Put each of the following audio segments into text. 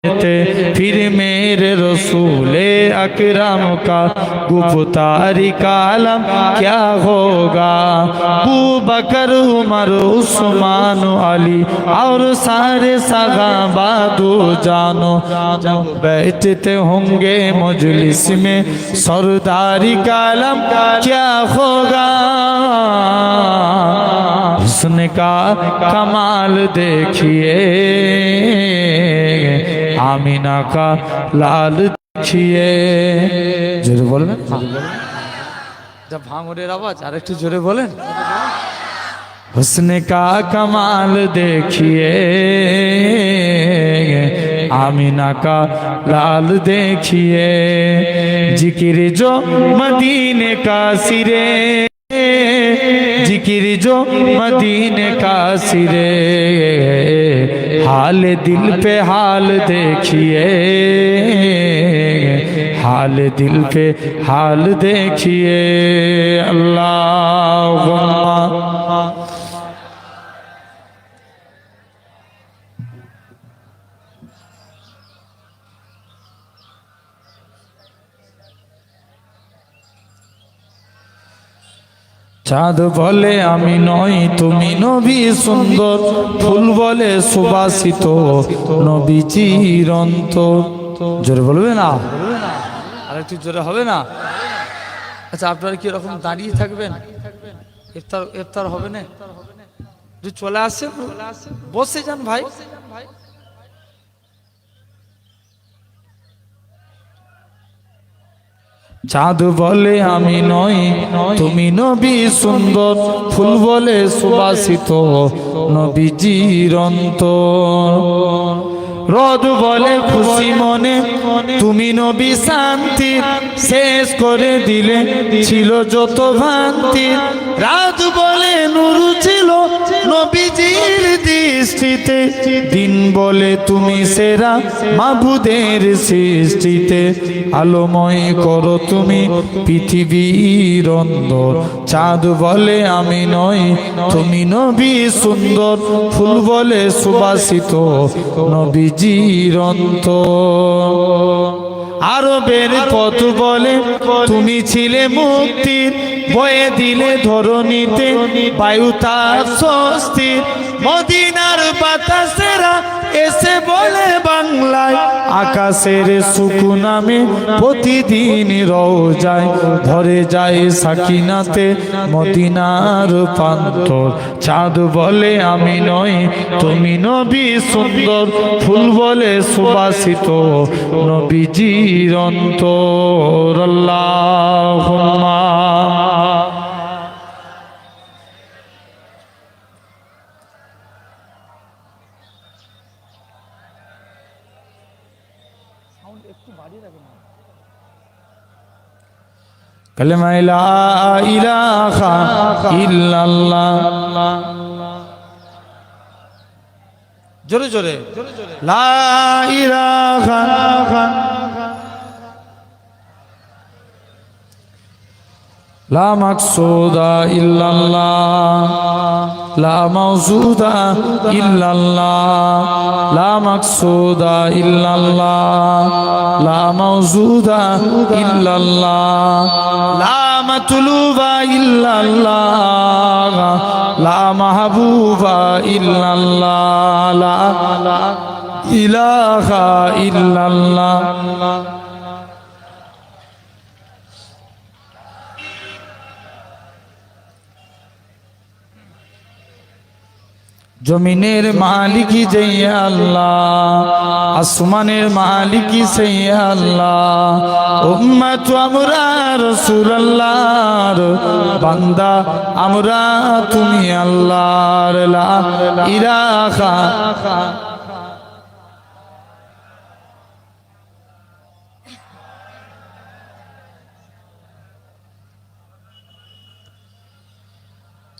फिर मेरे रसूले अकरम का गुफ्तारी कालम क्या होगा। अबू बकर उमर उस्मान अली और सारे सहाबा दो जानो जब बैठते होंगे मजलिस में सरदारी कालम क्या होगा। हुस्न का कमाल देखिए आमीना का लाल देखिए। जोरे बोलবেন जब भांगुরের आवाज আর একটু জোরে বলেন। हुस्न का कमाल देखिए आमीना का लाल देखिए। जिक्र जो मदीने का सिरे जिक्र जो मदीने का सिरे हाल दिल पे हाल देखिए हाल दिल पे हाल देखिए। अल्लाहुम्मा চাঁদ বলে আমি নই তুমি নবী সুন্দর ফুল বলে সুবাসিত নবী চিরন্ত। জোরে বলবে না আর একটু জোরে হবে না। আচ্ছা আপনারা কি এরকম দাঁড়িয়ে থাকবেন? ইফতার হবে না? চলে আসেন বসে যান ভাই। চাঁদ বলে আমি নই তুমি নবী সুন্দর ফুল বলে সুবাসিত নবী চিরন্ত। রোদ বলে খুশি মনে তুমি নবী শান্তি শেষ করে দিলে ছিল যত ভ্রান্তি। রাত বলে নূর ছিল নবীজির দৃষ্টিতে দিন বলে তুমি সেরা মাবুদের সৃষ্টিতে আলোময় করো তুমি পৃথিবীর অন্তর। চাঁদ বলে আমি নই তুমি নবী সুন্দর ফুল বলে সুবাসিত নবী চিরন্ত। আরবের পথ বলে তুমি ছিলে মুক্তির বয়ে দিলে ধরণীতে বায়ু তার স্বস্তির। মদিনার বাতাসেরা এসে বলে বাংলায় আকাশের সুখ নামে প্রতিদিন রওজায় ধরে যায় সাকিনাতে মদিনার প্রান্তর। চাঁদ বলে আমি নই তুমি নবী সুন্দর ফুল বলে সুবাসিত নবী চিরন্ত। আল্লাহুম্মা कलमा ला इलाहा इल्लल्लाह जोरे जोरे ला इलाहा ला मकसूदा इल्लल्लाह ला मौजूदा इल्लल्लाह ला मकसूदा इल्लल्लाह ला मौजूदा इल्लल्लाह ला मतलूबा इल्लल्लाह ला महबूबा इल्लल्लाह ला इलाहा इल्लल्लाह। জমিনের মালিকই যে আল্লাহ আসমানের মালিকই সেই আল্লাহ। উম্মত আমরা রাসূলুল্লাহর বান্দা আমরা তুমি আল্লাহর লা ইলাহা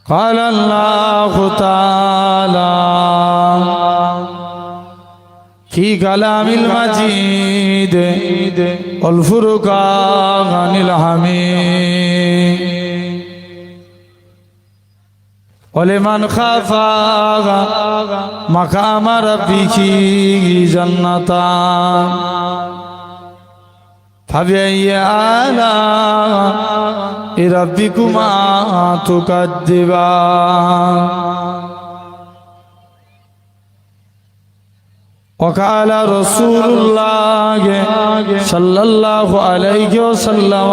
قال الله تعالى في كلام المجيد والفرقان الحميد ওয়ালিমান খাফা মাকাম রাব্বিহি জান্নাতান ফাবিআইয়ি আলা'i রাব্বিকুমা তুকাদ্দিবান وقال رسول الله صلى الله عليه وسلم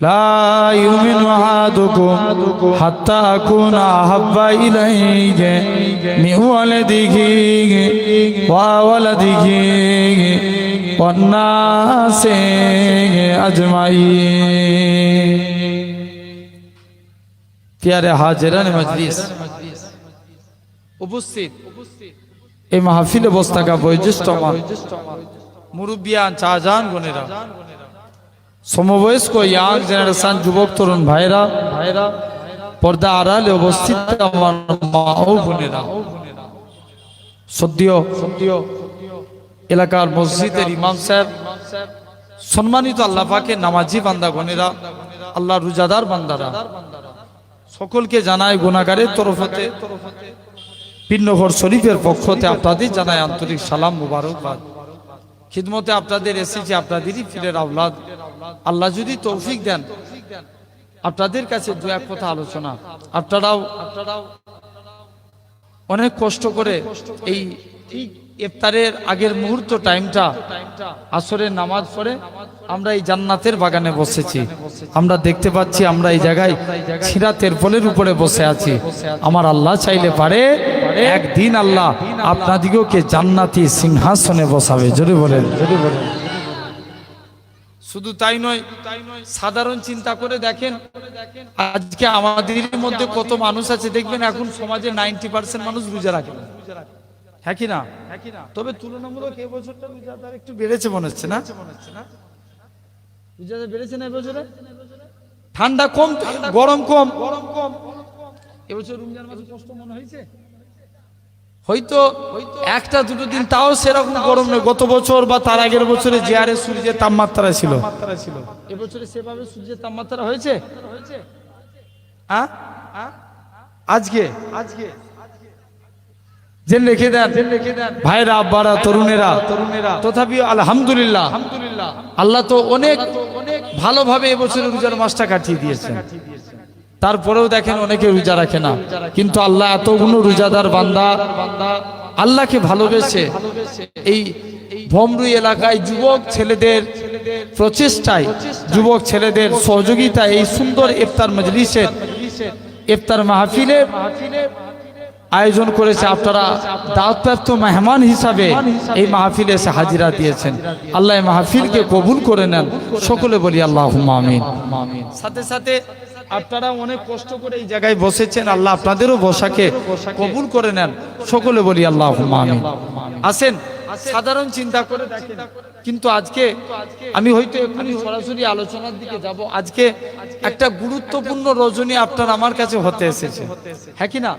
لا يؤمن أحدكم حتى أكون أحب إليه من ولده وولده والناس أجمعين प्यारे हाजिरान मजलिस उपस्थित এই মাহফিলে বসে থাকা বয়োজ্যেষ্ঠমান মুরব্বিয়ান চাচাজান বোনেরা সমবয়স্ক ইয়াং জেনারেশন যুবক তরুণ ভাইরা পর্দা আড়ালে উপস্থিত আমার মা ও বোনেরা সদ্য এলাকার মসজিদের ইমাম সাহেব সম্মানিত আল্লাহ পাকের নামাজি বান্দা বোনেরা আল্লাহর রোজাদার বান্দারা সকলকে জানাই গুনাহগারের তরফতে পিন্নঘর শরীফের পক্ষতে আপনাদের জানাই আন্তরিক সালাম মুবারকবাদ খিদমতে আপনাদের এসেছি আপনাদেরই ফিরের আওলাদ আল্লাহ যদি তৌফিক দেন আপনাদের কাছে দু এক কথা আলোচনা আপনারাও অনেক কষ্ট করে এই ঠিক ইফতারের আগের মুহূর্ত টাইমটা আসরের নামাজ পড়ে আমরা এই জান্নাতের বাগানে বসেছি আমরা দেখতে পাচ্ছি আমরা এই জায়গায় ছিঁড়া তেরপলের উপরে বসে আছি আমার আল্লাহ চাইলে পারে একদিন আল্লাহ আপনাদিগকে জান্নাতি সিংহাসনে বসাবে জোরে বলেন শুধু তাই নয় সাধারণ চিন্তা করে দেখেন আজকে আমাদের মধ্যে কত মানুষ আছে দেখবেন এখন সমাজে 90% মানুষ রোজা রাখে হ্যাঁ কি না তবে তুলনামূলক এই বছরটা রোজাদার একটু বেড়েছে মনে হচ্ছে না রোজাদার বেড়েছে না এবছরে ঠান্ডা কম গরম কম এবছর রমজান মাসে কষ্ট মনে হয়েছে হয়তো একটা দুটো দিন তাও সেরকম গরম নয় গত বছর বা তার আগের বছরে যে হারে সূর্যের তাপমাত্রা ছিল এবছরে সেভাবে সূর্যের তাপমাত্রা হয়েছে আজকে জেনে রেখে দেন ভাইরা আব্বারা তরুণেরা তথাপি আলহামদুলিল্লাহ আল্লাহ তো অনেক ভালোভাবে এবছরের রোজার মাসটা কাটিয়ে দিয়েছেন তারপরেও দেখেন অনেকে রোজা রাখে না কিন্তু আল্লাহ এতগুলো রোজাদার বান্দা আল্লাহকে ভালোবেসে এই ভমরুই এলাকায় যুবক ছেলেদের প্রচেষ্টায় যুবক ছেলেদের সহযোগিতায় এই সুন্দর ইফতার মজলিসের ইফতার মাহফিলের আয়োজন করেছে আপনারা দাওয়াতপ্রাপ্ত মেহমান হিসাবে এই মাহফিলে এসে হাজিরা দিয়েছেন আল্লাহ এই মাহফিলকে কবুল করে নেন সকলে বলি আল্লাহুম্মা আমিন সাথে সাথে আপনারা অনেক কষ্ট করে এই জায়গায় বসেছেন আল্লাহ আপনাদেরও বসাকে কবুল করে নেন সকলে বলি আল্লাহুম্মা আমিন আসেন সাধারণ চিন্তা করে দেখেন কিন্তু আজকে আমি হয়তো এক্ষুনি সরাসরি আলোচনার দিকে যাব আজকে একটা গুরুত্বপূর্ণ রজনী আপনার আমার কাছে হতে এসেছে হ্যাঁ কি না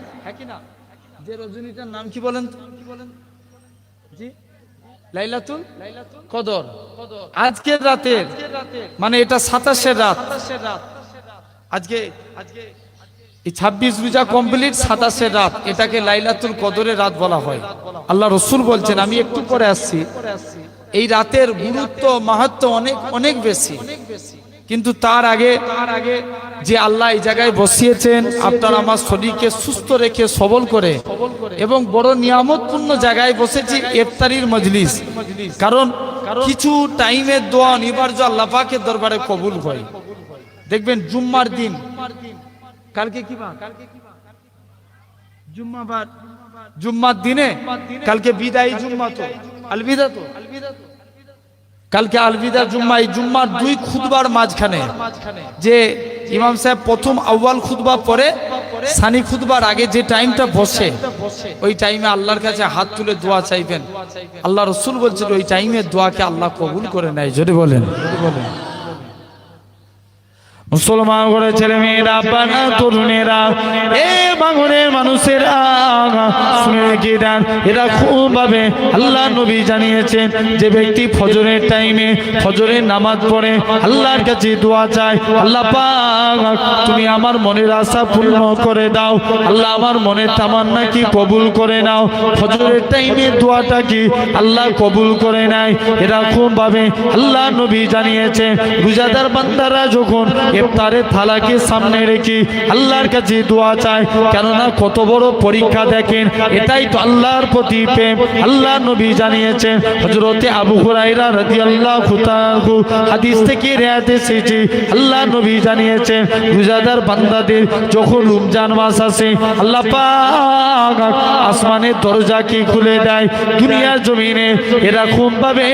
যে রজনীটার নাম কি বলেন জি লাইলাতুল কদর আজকের রাতের মানে এটা 27 রাত আজকে এই 26 রোজা কমপ্লিট 27 রাত এটাকে লাইলাতুল কদরের রাত বলা হয় আল্লাহ রাসূল বলছেন আমি একটু পরে আসছি এই রাতের গুরুত্ব মাহাত্ম্য অনেক অনেক বেশি কিন্তু তার আগে যে আল্লাহ এই জায়গায় বসিয়েছেন আপনার আমার শরীরকে সুস্থ রেখে সবল করে এবং বড় নিয়ামতপূর্ণ জায়গায় বসেছি ইফতারির মজলিস কারণ কিছু টাইমের দোয়া অনিবার্য আল্লাহ পাকের দরবারে কবুল হয় দেখবেন জুম্মার দিন কালকে কি বার জুম্মাবার জুম্মার দিনে কালকে বিদায়ী জুম্মা তো আলবিদা তো কালকে আলবিদা জুম্মা এই জুম্মার দুই খুতবার মাঝখানে যে ইমাম সাহেব প্রথম আউয়াল খুতবা পরে সানি খুতবার আগে যে টাইমটা বসে ওই টাইমে আল্লাহর কাছে হাত তুলে দোয়া চাইবেন আল্লাহ রাসূল বলছেন ওই টাইমের দোয়াকে আল্লাহ কবুল করে নেয় জোরে বলেন মুসলমান ঘরের ছেলে মেয়েরা, পানা তরুণেরা, এ বাঙনের মানুষেরা শুনে রেখে দেন, এরা খুব ভাবে আল্লাহ নবী জানিয়েছেন যে ব্যক্তি ফজরের টাইমে ফজরের নামাজ পড়ে আল্লাহর কাছে দোয়া চায়, আল্লাহ পাক তুমি আমার মনের আশা পূর্ণ করে দাও, আল্লাহ আমার মনের তামান্না কি কবুল করে নাও। ফজরের টাইমে দোয়াটা কি আল্লাহ কবুল করে নেয়। এরকম ভাবে আল্লাহ নবী জানিয়েছে রোজাদার বান্দারা যখন ইফতারের থালাকে সামনে রেখে আল্লাহর কাছে দোয়া চায়, কেননা কত বড় পরীক্ষা দেখেন, এটাই তো আল্লাহর প্রতি প্রেম। আল্লাহ নবী জানিয়েছেন হযরতে আবু হুরায়রা রাদিয়াল্লাহু তাআলা হাদিস থেকে রিওয়ায়াত এসেছে, আল্লাহ নবী জানিয়েছেন রোজাদার বান্দাদের যখন রমজান মাস আসে আল্লাহ পাক আসমানের দরজাকে খুলে দেয়, দুনিয়ার জমিনে এরকম ভাবে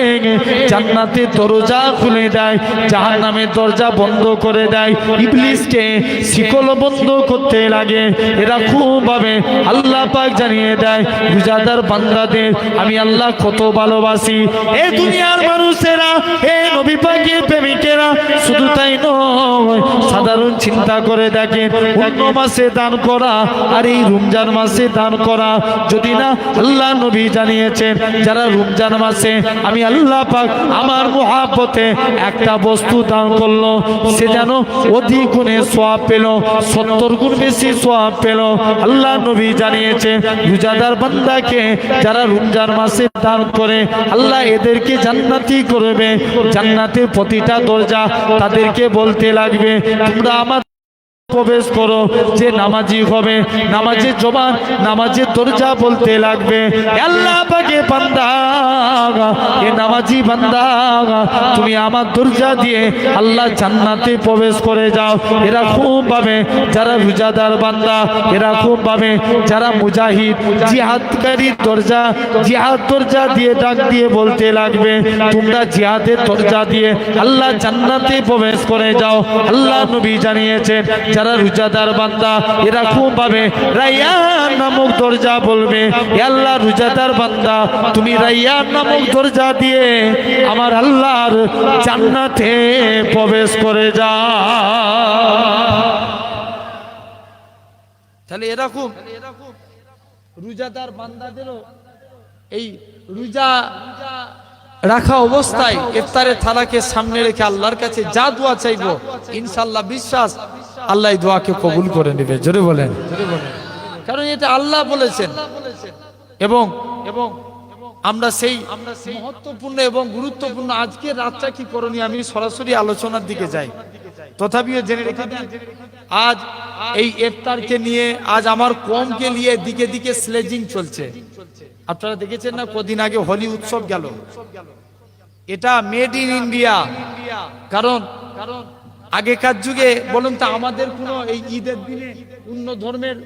জান্নাতের দরজা খুলে দেয়, জাহান্নামের দরজা বন্ধ করে দেয়, ইবলিসকে শিকল বন্ধ করতে লাগে। এরকম ভাবে আল্লাহ পাক জানিয়ে দেয় রোজাদার বান্দাদের আমি আল্লাহ কত ভালোবাসি। এই দুনিয়ার মানুষেরা, এই নবী পাকের প্রেমিকেরা, শুধু তাই নয় সাধারণ চিন্তা করে দেখেন অন্য মাসে দান করা আর এই রমজান মাসে দান করা, যদি না আল্লাহ নবী জানিয়েছেন যারা রমজান মাসে আমি আল্লাহ পাক আমার মহব্বতে একটা বস্তু দান করলো সে যেন অধিক গুণে সওয়াব পেল, 70 গুণ বেশি সওয়াব পেল। আল্লাহ নবী জানিয়েছেন রোজাদার বান্দাকে যারা রমজান মাসে দান করে আল্লাহ এদেরকে জান্নাতি করবে, জান্নাতের প্রতিটা দরজা তাদেরকে বলতে লাগবে তোমরা আমার প্রবেশ করো। যে নামাজি হবে নামাজের জবান নামাজের দরজা বলতে লাগবে আল্লাহ পাকে বান্দা, এ নামাজি বান্দা তুমি আমার দরজা দিয়ে আল্লাহ জান্নাতে প্রবেশ করে যাও। এরকম ভাবে যারা রোজাদার বান্দা, এরকম ভাবে যারা মুজাহিদ জিহাদকারীর দরজা জিহাদ দরজা দিয়ে ডাক দিয়ে বলতে লাগবে তোমরা জিহাদের দরজা দিয়ে আল্লাহ জান্নাতে প্রবেশ করে যাও। আল্লাহ নবী জানিয়েছেন যারা রোজাদার বান্দা এরকম ভাবে রায়্যান নামক দরজা বলবে আল্লাহ রোজাদার বান্দা তুমি রায়্যান নামক দরজা দিয়ে আমার আল্লাহর জান্নাতে প্রবেশ করে যাও। তাহলে এরকম রোজাদার বান্দাদেরও এই রোজা রাখা অবস্থায় ইফতারের থালাকে সামনে রেখে আল্লাহর কাছে যা দোয়া চাইবো ইনশাআল্লাহ বিশ্বাস আল্লাহ এই দোয়াকে কবুল করে নেবে। জোরে বলেন, কারণ এটা আল্লাহ বলেছেন। এবং এবং আমরা সেই মহত্বপূর্ণ এবং গুরুত্বপূর্ণ আজকে রাতটা কি করণীয় আমি সরাসরি আলোচনার দিকে যাই। তথাপিও জেনে রেখে দিন আজ এই ইফতারকে নিয়ে আজ আমার কমকে নিয়ে দিকে দিকে স্লেজিং চলছে। আপনারা দেখেছেন না কদিন আগে হোলি উৎসব গেল, এটা মেড ইন ইন্ডিয়া। কারণ আগেকার যুগে বলুন তো আমাদের কোনো এই ঈদের দিনে অন্য ধর্মের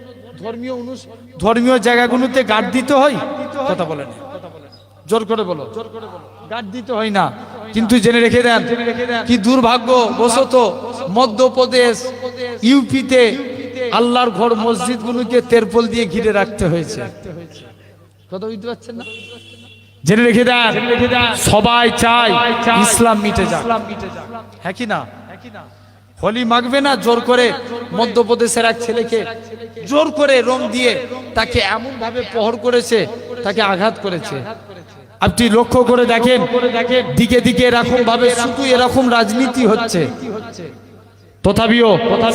ধর্মীয় জায়গাগুলোতে গার্ড দিতে হয়? কথা বলেন, জোর করে বলো, গার্ড দিতে হয় না। কিন্তু জেনে রেখে দেন কি দুর্ভাগ্য বশত মধ্যপ্রদেশ ইউপিতে আল্লাহর ঘর মসজিদগুলোকে তেরপল দিয়ে ঘিরে রাখতে হয়েছে। কথা বুঝতে পারছেন না? জেনে রেখে দেন সবাই চায় ইসলাম মিটে যাক, হ্যাঁ কি না? হোলি মাগবে না জোর করে মধ্যপ্রদেশের এক ছেলেকে জোর করে রং দিয়ে তাকে এমন ভাবে প্রহর করেছে, তাকে আঘাত করেছে। আপনি লক্ষ্য করে দেখেন দিকে দিকে এরকম ভাবে শুধু এরকম রাজনীতি হচ্ছে। তথাপিও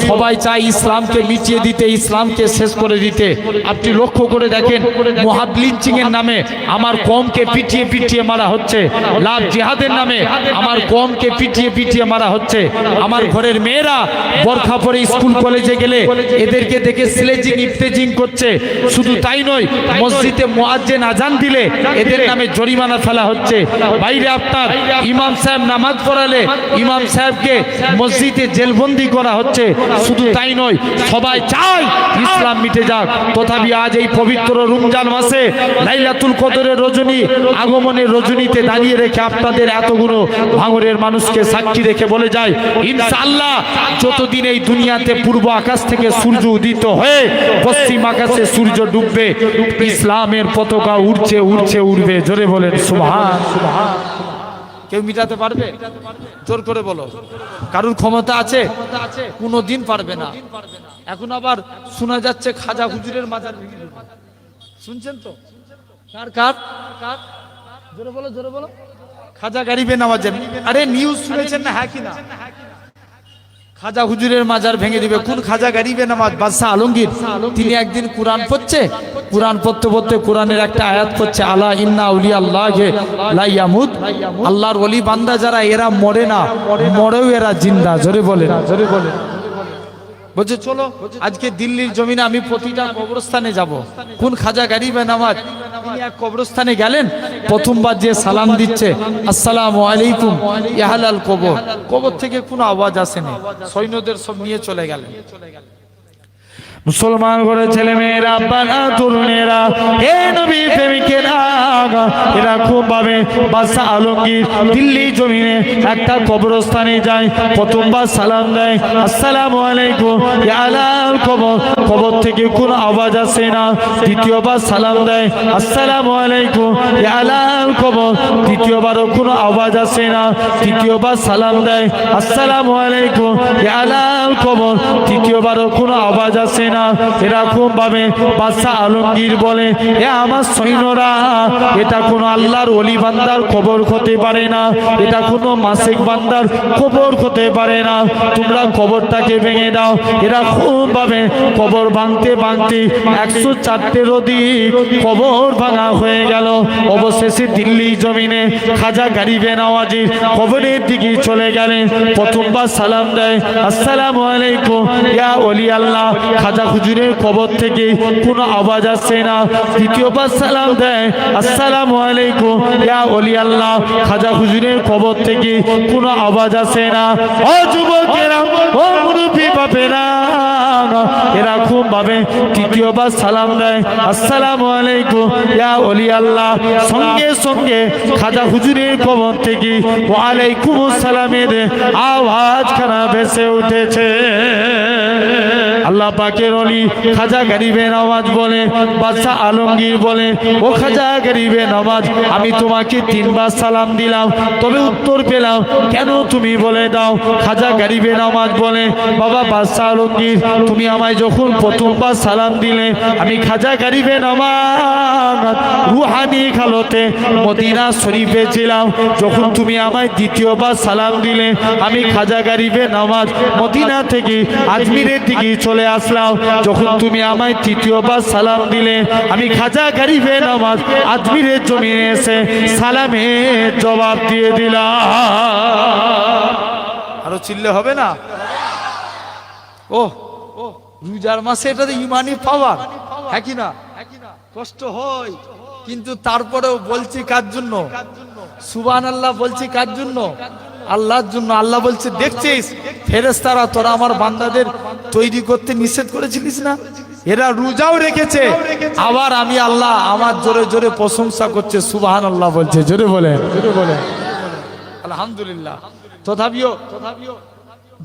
সবাই চায় ইসলামকে মিটিয়ে দিতে, ইসলামকে শেষ করে দিতে। আপনি লক্ষ্য করে দেখেন মহাব লিঞ্চিং এর নামে আমার কমকে পিটিয়ে পিটিয়ে মারা হচ্ছে, লাভ জিহাদের নামে আমার কমকে পিটিয়ে পিটিয়ে মারা হচ্ছে। আমার ঘরের মেয়েরা বোরখা পরে স্কুল কলেজে গেলে এদেরকে দেখে স্লেজিং ইফতেজিং করছে। শুধু তাই নয়, মসজিদে মুয়াজ্জিন আজান দিলে এদের নামে জরিমানা ফেলা হচ্ছে। বাইরে আপনার ইমাম সাহেব নামাজ পড়ালে ইমাম সাহেবকে মসজিদে জেলবন্দি করা হচ্ছে। শুধু তাই নয়, সবাই চায় ইসলাম মিটে যাক। তথাপি আজ এই পবিত্র রমজান মাসে লাইলাতুল কদরের রজনী আগমনের রজনীতে দাঁড়িয়ে রেখে আপনাদের এতগুলো ভাঙরের মানুষকে সাক্ষী রেখে বলে যায় ইনশাআল্লাহ যতদিন এই দুনিয়াতে পূর্ব আকাশ থেকে সূর্য উদিত হয়ে পশ্চিম আকাশে সূর্য ডুববে, ইসলামের পতাকা উড়ছে উড়ছে উড়বে। জোরে বলেন সুবহান। কেউ মিটাতে পারবে? জোর করে বলো, কারুর ক্ষমতা আছে? কোনোদিন পারবে না। এখন আবার শোনা যাচ্ছে খাজা হুজুরের মাজার ভেঙে দেবে। শুনছেন তো? কার কার কার? জোরে বলো, জোরে বলো। খাজা গরিবে নওয়াজের। আরে নিউজ শুনেছেন না? হ্যাঁ কি না? খাজা হুজুরের মাজার ভেঙে দিবে। কোন খাজা গরিবে নওয়াজ? বাদশাহ আলমগীর। তিনি একদিন কোরআন পড়ছে, কোরআন পড়তে পড়তে কোরআনের একটা আয়াত পড়ছে, আলা ইন্না আউলিয়া আল্লাহি লা ইয়ামুত। আল্লাহর ওলি বান্দা যারা, এরা মরে না, মরেও এরা জিন্দা। জোরে বলে, জোরে বলে। বলছে চলো আজকে দিল্লির জমিনে আমি প্রতিটা কবরস্থানে যাব। কোন খাজা গরিবে নওয়াজ? তিনি এক কবরস্থানে গেলেন, প্রথমবার যে সালাম দিচ্ছে, আসসালামু আলাইকুম ইয়া আহলাল কবর। কবর থেকে কোনো আওয়াজ আসেনি, সৈন্যদের সব নিয়ে চলে গেলেন। মুসলমান ঘরে ছেলে মেয়েরা, আব্বারা, তরুণেরা, হে নবী প্রেমিকেরা, এরা খুব ভাবে বাদশাহ আলমগীর দিল্লি জমিনে একটা কবরস্থানে যায়, প্রথমবার সালাম দেয়, আসসালামু আলাইকুম ইয়া আহলাল কবর। কবর থেকে কোনো আওয়াজ আসে না। দ্বিতীয়বার সালাম দেয়, আসসালামু আলাইকুম ইয়া আহলাল কবর। দ্বিতীয়বারও কোনো আওয়াজ আসে না। তৃতীয়বার সালাম দেয়, আসসালামু আলাইকুম ইয়া আহলাল কবর। তৃতীয়বারও কোনো আওয়াজ আসে না। এরকম ভাবে বাদশাহ আলমগীর বলে, এ আমার সৈন্যরা, এটা কোনো আল্লাহর ওলি বান্দার কবর হতে পারে না, এটা কোনো মাসিক বান্দার কবর হতে পারে না, তোমরা কবরটাকে ভেঙে দাও। এরকম ভাবে কবর ভাঙতে ভাঙতে 104 অধিক কবর ভাঙা হয়ে গেল। অবশেষে দিল্লি জমিনে খাজা গরিবে নওয়াজের কবরের দিকে চলে গেলেন। প্রথমবার সালাম দেয়, আসসালামু আলাইকুম ইয়া ওলি আল্লাহ। খাজা হুজুরের কবর থেকে কোনো আওয়াজ আসছে না। দ্বিতীয়বার সালাম দেয়, আসসালামু আলাইকুম ইয়া ওলি আল্লাহ। খাজা হুজুরের কবর থেকে কোনো আওয়াজ আসে না। ও যুবকেরা, ও মুরব্বি বাপেরা, এরকম ভাবে তৃতীয়বার সালাম দেয়, আসসালামু আলাইকুম ইয়া ওলি আল্লাহ। সঙ্গে সঙ্গে খাজা হুজুরের কবর থেকে ওয়া আলাইকুম আসসালামের আওয়াজ খানা ভেসে উঠেছে। আল্লাহ পাকের ওলি খাজা গরিবে নওয়াজ বলে, বাদশাহ আলমগীর বলে, ও খাজা গরিবে নওয়াজ, আমি তোমাকে 3 বার সালাম দিলাম, তবে উত্তর পেলাম, কেন তুমি বলে দাও। খাজা গরিবে নওয়াজ বলে, বাবা বাদশাহ আলমগীর, তুমি আমায় যখন প্রথমবার সালাম দিলে, আমি খাজা গরিবে নওয়াজ রুহানি খালতে মদিনা শরীফে ছিলাম। যখন তুমি আমায় দ্বিতীয়বার সালাম দিলে, আমি খাজা গরিবে নওয়াজ মদিনা থেকে আজমিরের দিকে চলে আসলাম। যখন তুমি আমায় তৃতীয়বার সালাম দিলে, আমি খাজা গরিবে নওয়াজ আজমিরের জমিনে এসে সালামের জবাব দিয়ে দিলাম। আরো চিল্লে হবে না? ও রোজার মাসে এটা তো ইমানি পাওয়ার, হ্যাঁ কি না? কষ্ট হয়, কিন্তু তারপরেও বলছি কার জন্য? সুবহানাল্লাহ বলছি কার জন্য? আল্লাহর জন্য। আল্লাহ বলছে, দেখছিস ফেরেশতারা তোরা আমার বান্দাদের তৈরি করতে নিষেধ করেছিলিস না, এরা রোজাও রেখেছে, আবার আমি আল্লাহ আমার জোরে জোরে প্রশংসা করছে। সুবহানাল্লাহ বলছে, জোরে বলে, জোরে বলে আলহামদুলিল্লাহ। তথাপিও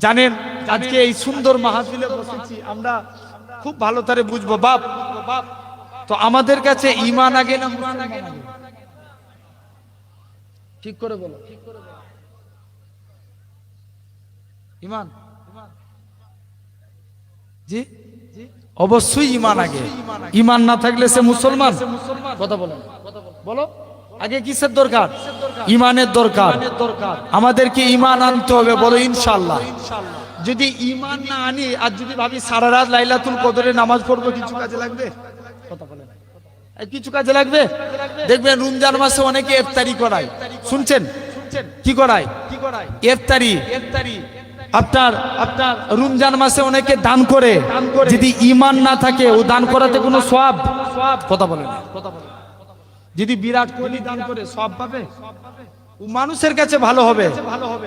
জানেন, আজকে এই সুন্দর মাহফিলে বসেছি আমরা, খুব ভালো তারে বুঝবো বাপ। তো আমাদের কাছে ঈমান আগে না মুসলমান আগে? ঠিক করে বলো, ঈমান? জি, অবশ্যই ঈমান আগে। ঈমান না থাকলে সে মুসলমান? কথা বলো, বলো আগে কিসের দরকার? ঈমানের দরকার। আমাদেরকে ঈমান আনতে হবে, বলো ইনশাআল্লাহ। যদি ঈমান না আনি, আর যদি ভাবি সারা রাত লাইলাতুল কদরে নামাজ পড়বো, কিছু কাজে লাগবে? কথা বলে না, কিছু কাজে লাগবে? দেখবেন রমজান মাসে অনেকে ইফতারি করায়, শুনছেন? কি করায়? ইফতারি। আপনার রমজান মাসে অনেকে দান করে, যদি ঈমান না থাকে ও দান করাতে কোনো সওয়াব? কথা বলে না। যদি বিরাট কোহলি দান করে সওয়াব পাবে? ও মানুষের কাছে ভালো হবে,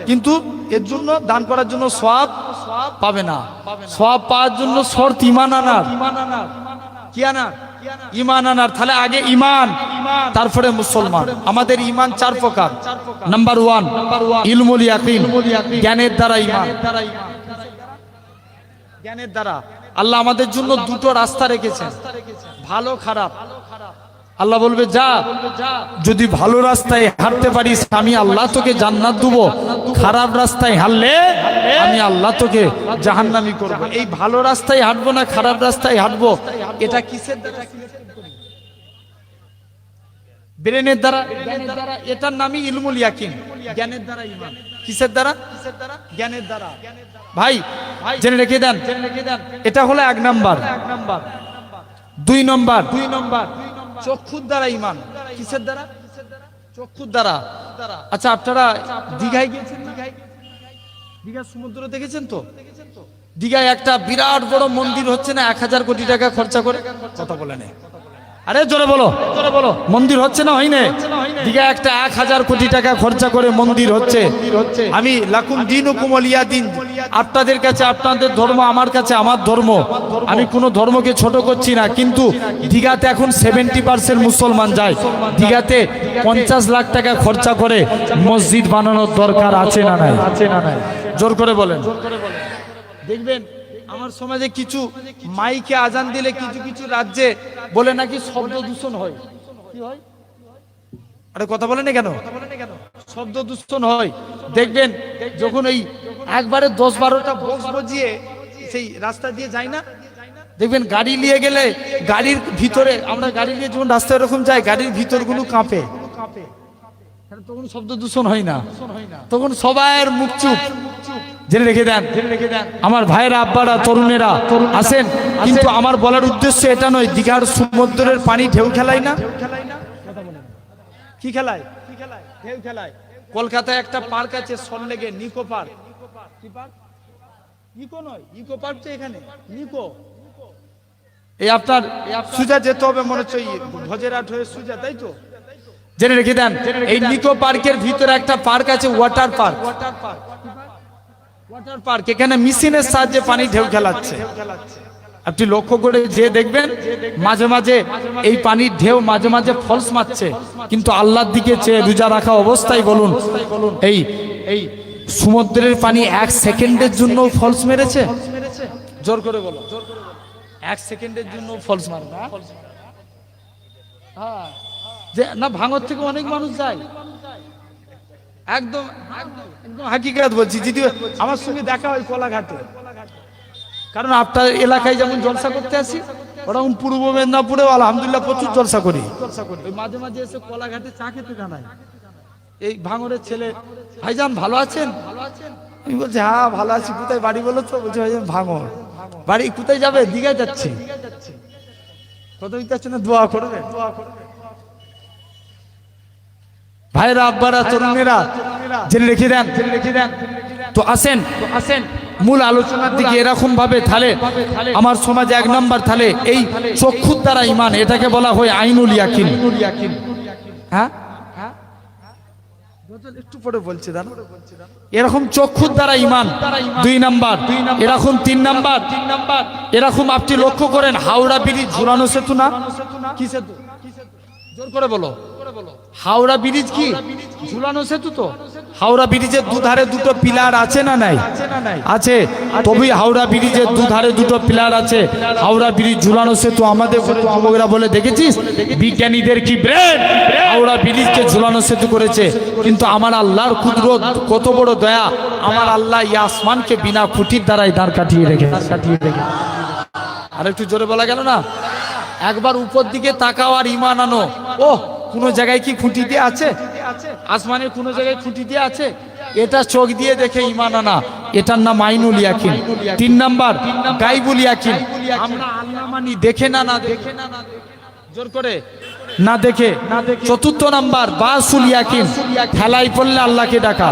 কিন্তু এর জন্য দান করার জন্য সওয়াব পাবে না। সওয়াব পাওয়ার জন্য শর্ত ঈমান আনার। কি আনার? ঈমান আনার। তাহলে আগে ঈমান, তারপরে মুসলমান। আমাদের ঈমান 4 প্রকার। নাম্বার 1 ইলমুল ইয়াকিন, জ্ঞানের দ্বারা ঈমান। জ্ঞানের দ্বারা। আল্লাহ আমাদের জন্য দুটো রাস্তা রেখেছেন, ভালো খারাপ। আল্লাহ বলবে যা, যদি ভালো রাস্তায় হাঁটতে পারিস আমি আল্লাহ তোকে জান্নাত দেবো, খারাপ রাস্তায় হাঁটলে আমি আল্লাহ তোকে জাহান্নামী করব। এই ভালো রাস্তায় হাঁটবো না খারাপ রাস্তায় হাঁটবো, এটা কিসের দ্বারা? ব্রেনের দ্বারা, জ্ঞানের দ্বারা। এটার নামই ইলমুল ইয়াকিন, জ্ঞানের দ্বারা ঈমান। কিসের দ্বারা? জ্ঞানের দ্বারা। ভাই জেনে রেখে দেন, এটা হলো 1 নাম্বার। 2 নাম্বার, চক্ষুর দ্বারা ঈমান। কিসের দ্বারা? চক্ষুর দ্বারা। আচ্ছা আপনারা দীঘায় গিয়েছেন? দীঘার সমুদ্র দেখেছেন তো? দীঘায় একটা বিরাট বড় মন্দির হচ্ছে না 1000 কোটি টাকা খরচা করে? কথা বলে নেই, আরে জোরে বলো, মন্দির হচ্ছে না? হয়নি? দীঘা একটা 1000 কোটি টাকা খরচা করে মন্দির হচ্ছে। আমি লাকুম দীনুকুম ওয়ালিয়া দিন, আপনাদের কাছে আপনাদের ধর্ম, আমার কাছে আমার ধর্ম। আমি কোনো ধর্মকে ছোট করছি না, কিন্তু দীঘাতে এখন 70% মুসলমান যায়। দীঘাতে 50 লাখ টাকা খরচা করে মসজিদ বানানোর দরকার আছে না নাই? জোর করে বলেন। দেখবেন আমার সমাজে কিছু মাইকে আজান দিলে কিছু কিছু রাজ্যে বলে নাকি শব্দ দূষণ হয়। কি হয়? আরে কথা বলেন না কেন? শব্দ দূষণ হয়। দেখবেন যখন এই একবারে 10-12টা বক্স বাজিয়ে সেই রাস্তা দিয়ে যায় না, দেখবেন গাড়ি নিয়ে গেলে গাড়ির ভিতরে, আমরা গাড়ি নিয়ে যখন রাস্তায় এরকম যাই গাড়ির ভিতরগুলো কাঁপে। তখন শব্দ দূষণ হয় না, তখন সবার মুখ চুপ। জেনে রেখে দেন আমার ভাইরা, আব্বারা, তরুণেরা আসেন, কিন্তু আমার বলার উদ্দেশ্য এটা নয় দীঘার সমুদ্রের পানি ঢেউ খেলায় না? কি খেলায়? ঢেউ খেলায়। কলকাতায় একটা পার্ক আছে সল্টলেকে, নিকো পার্ক। কি পার্ক? নিকো নয়, ইকো পার্ক তো এখানে নিকো। এই আপনার সুজা যেতে হবে মনে হচ্ছে, ভজেরহাট হয়ে সুজা, তাই তো? জেনে রেখে দেন এই নিকো পার্কের ভিতরে একটা পার্ক আছে ওয়াটার পার্ক। ওয়াটার পার্ক, এখানে মেশিনের সাহায্যে পানি ঢেউ খেলাচ্ছে। আপনি লক্ষ্য করে যে দেখবেন মাঝে মাঝে এই পানির ঢেউ মাঝে মাঝে ফলস মারছে, কিন্তু আল্লাহর দিকে চেয়ে রোজা রাখা অবস্থায় বলুন এই সমুদ্রের পানি 1 সেকেন্ডের জন্য ফলস মেরেছে? জোর করে বলো, 1 সেকেন্ডের জন্য ফলস মারে না? হ্যাঁ, যে না ভাঙর থেকে অনেক মানুষ যায়। একদম হাকিকাত বলছি, যদি আমার সঙ্গে দেখা হয় কোলাঘাটে, কারণ আপনার এলাকায় যেমন জলসা করতে আসি, ওরকম পূর্ব মেদিনীপুরেও আলহামদুলিল্লাহ প্রচুর জলসা করি। মাঝে মাঝে এসে কোলাঘাটে চা খেতে জানাই এই ভাঙরের ছেলে, ভাইজান ভালো আছেন? আমি বলছি হ্যাঁ ভালো আছি। কোথায় বাড়ি বলো তো? বলছি ভাইজান ভাঙর। বাড়ি কোথায় যাবে? দীঘায় যাচ্ছি। কোথায় যাচ্ছে না? দোয়া করবে। ভাইরা, আব্বারা, তরুণেরা জেনে রেখে দেন। তো আসেন মূল আলোচনার দিকে। এরকম ভাবে তাহলে আমার সমাজে 1 নাম্বার তাহলে এই চক্ষুর দ্বারা ঈমান, এটাকে বলা হয় আইনুল ইয়াকিন। হ্যাঁ, একটু পরে বলছি দাঁড়া। এরকম চক্ষুর দ্বারা ঈমান 2 নাম্বার, এরকম 3 নাম্বার। এরকম আপনি লক্ষ্য করেন হাওড়া ব্রিজ ঝুলানো সেতু না? কি সেতু? জোর করে বলো। হাওড়া ব্রিজ কি ঝুলানো সেতু? তো হাওড়া ব্রিজের দুধারে 2টো পিলার আছে না নাই? আছে। তবে হাওড়া ব্রিজের দুধারে 2টো পিলার আছে। হাওড়া ব্রিজ ঝুলানো সেতু। আমাদের যুবকরা বলে দেখেছিস বিজ্ঞানীদের কি ব্রেন, হাওড়া ব্রিজকে ঝুলানো সেতু করেছে। কিন্তু আমার আল্লাহর কুদরত, কত বড় দয়া, আমার আল্লাহ এই আসমানকে বিনা খুঁটির দ্বারাই দাঁড় কাটিয়ে রেখে। আর একটু জোরে বলা গেল না? একবার উপর দিকে তাকাও আর ঈমান আনো। ও কোন জায়গায় কি খুঁটি দিয়ে আছে? আসমানের কোন জায়গায় খুঁটি দিয়ে আছে? এটা চোখ দিয়ে দেখে ঈমান আনা, এটার নাম আইনুল ইয়াকিন। 3 নাম্বার গায়বুল ইয়াকিন। আমরা আল্লাহ মানি, দেখে না দেখে না, জোর করে না দেখে। 4 নাম্বার বাসুল ইয়াকিন, খেলাই পড়লে আল্লাহকে ডাকা।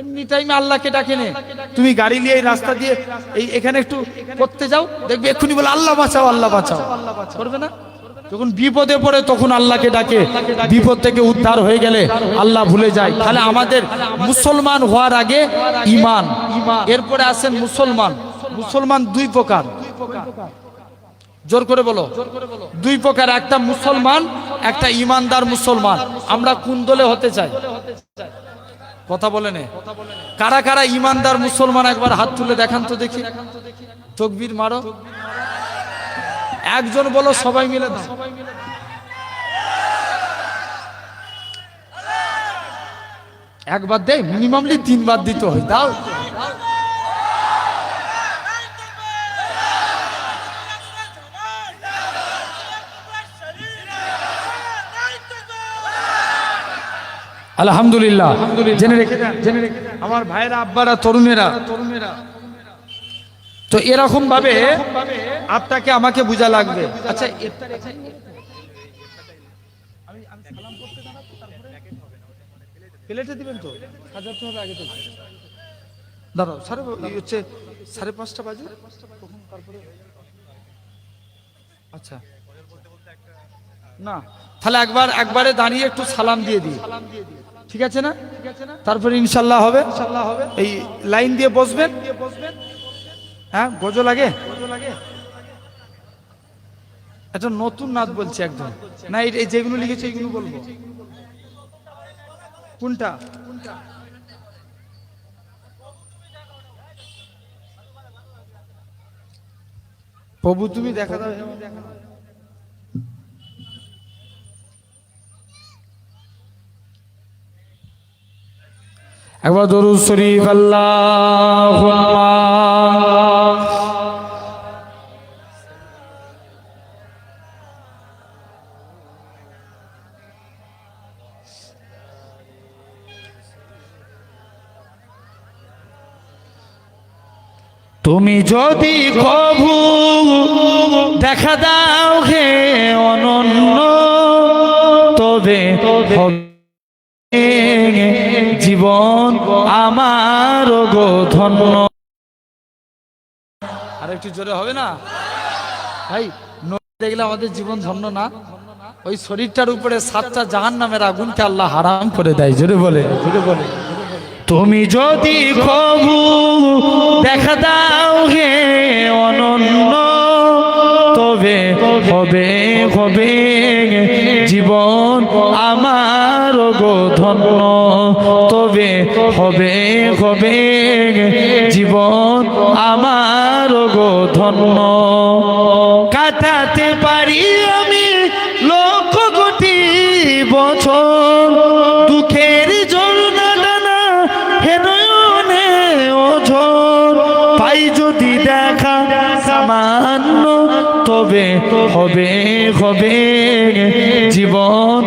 এমনি টাইমে আল্লাহকে ডাকে নে। তুমি গাড়ি নিয়ে এই রাস্তা দিয়ে এখানে একটু করতে যাও, দেখবে এক্ষুনি বলে আল্লাহ বাঁচাও, আল্লাহ বাঁচাও, করবে না? যখন বিপদে পড়ে তখন আল্লাহকে ডাকে। বিপদ থেকে উদ্ধার হয়ে গেলে আল্লাহ ভুলে যায়। তাহলে আমাদের মুসলমান হওয়ার আগে ঈমান, এরপরে আসেন মুসলমান। মুসলমান 2 প্রকার। জোর করে বলো, 2 প্রকার। একটা মুসলমান, একটা ঈমানদার মুসলমান। আমরা কোন দলে হতে চাই? কথা বলে নে। কারা কারা ঈমানদার মুসলমান একবার হাত তুলে দেখান তো দেখি। তাকবীর মারো। একজন বলো, সবাই মিলে দাও। একবার দেয়, মিনিমামলি 3 বার দিতে হয়। দাও। আলহামদুলিল্লাহ। জেনে রেখে দেন, আমার ভাইয়েরা, আব্বারা, তরুণেরা, তো এরকম ভাবে আপনাকে আমাকে বোঝা লাগবে। আচ্ছা, প্লেটে দিবেন তো, সাজাতে হবে আগে থেকে। দাঁড়াও, হচ্ছে 5:30 বাজে। আচ্ছা, না তাহলে একবারে দাঁড়িয়ে একটু সালাম দিয়ে দিই, ঠিক আছে না? তারপরে ইনশাল্লাহ হবে। এই লাইন দিয়ে বসবেন। হ্যাঁ, গজল লাগে। এটা নতুন নাচ বলছি একদম। না, এই যেগুলো লিখেছে এইগুলো বলবো। কোনটা? প্রভু তুমি দেখা দাও। একবার দরুদ শরীফ। আল্লাহুম্মা তুমি যদি কভু দেখা দাও হে অনন্য, তবে জীবন আমার গো ধন্য। আর একটু জোরে হবে না ভাই? দেখলে আমাদের জীবন ধন্য না? ওই শরীরটার উপরে 7টা জাহান্নামের আগুনকে আল্লাহ হারাম করে দেয়। জোরে বলে, জোরে বলে। তুমি যদি কভু দেখা দাও হে অনন্য, তবে হবে জীবন আমার গো ধন্য, তবে হবে জীবন আমার গো ধন্য। কাটাতে পারি আমি লক্ষ কোটি বছর, দুঃখের ঝর্ণা টানা হে নয়নে ওঝর, পাই যদি দেখা সামান্য, তবে হবে জীবন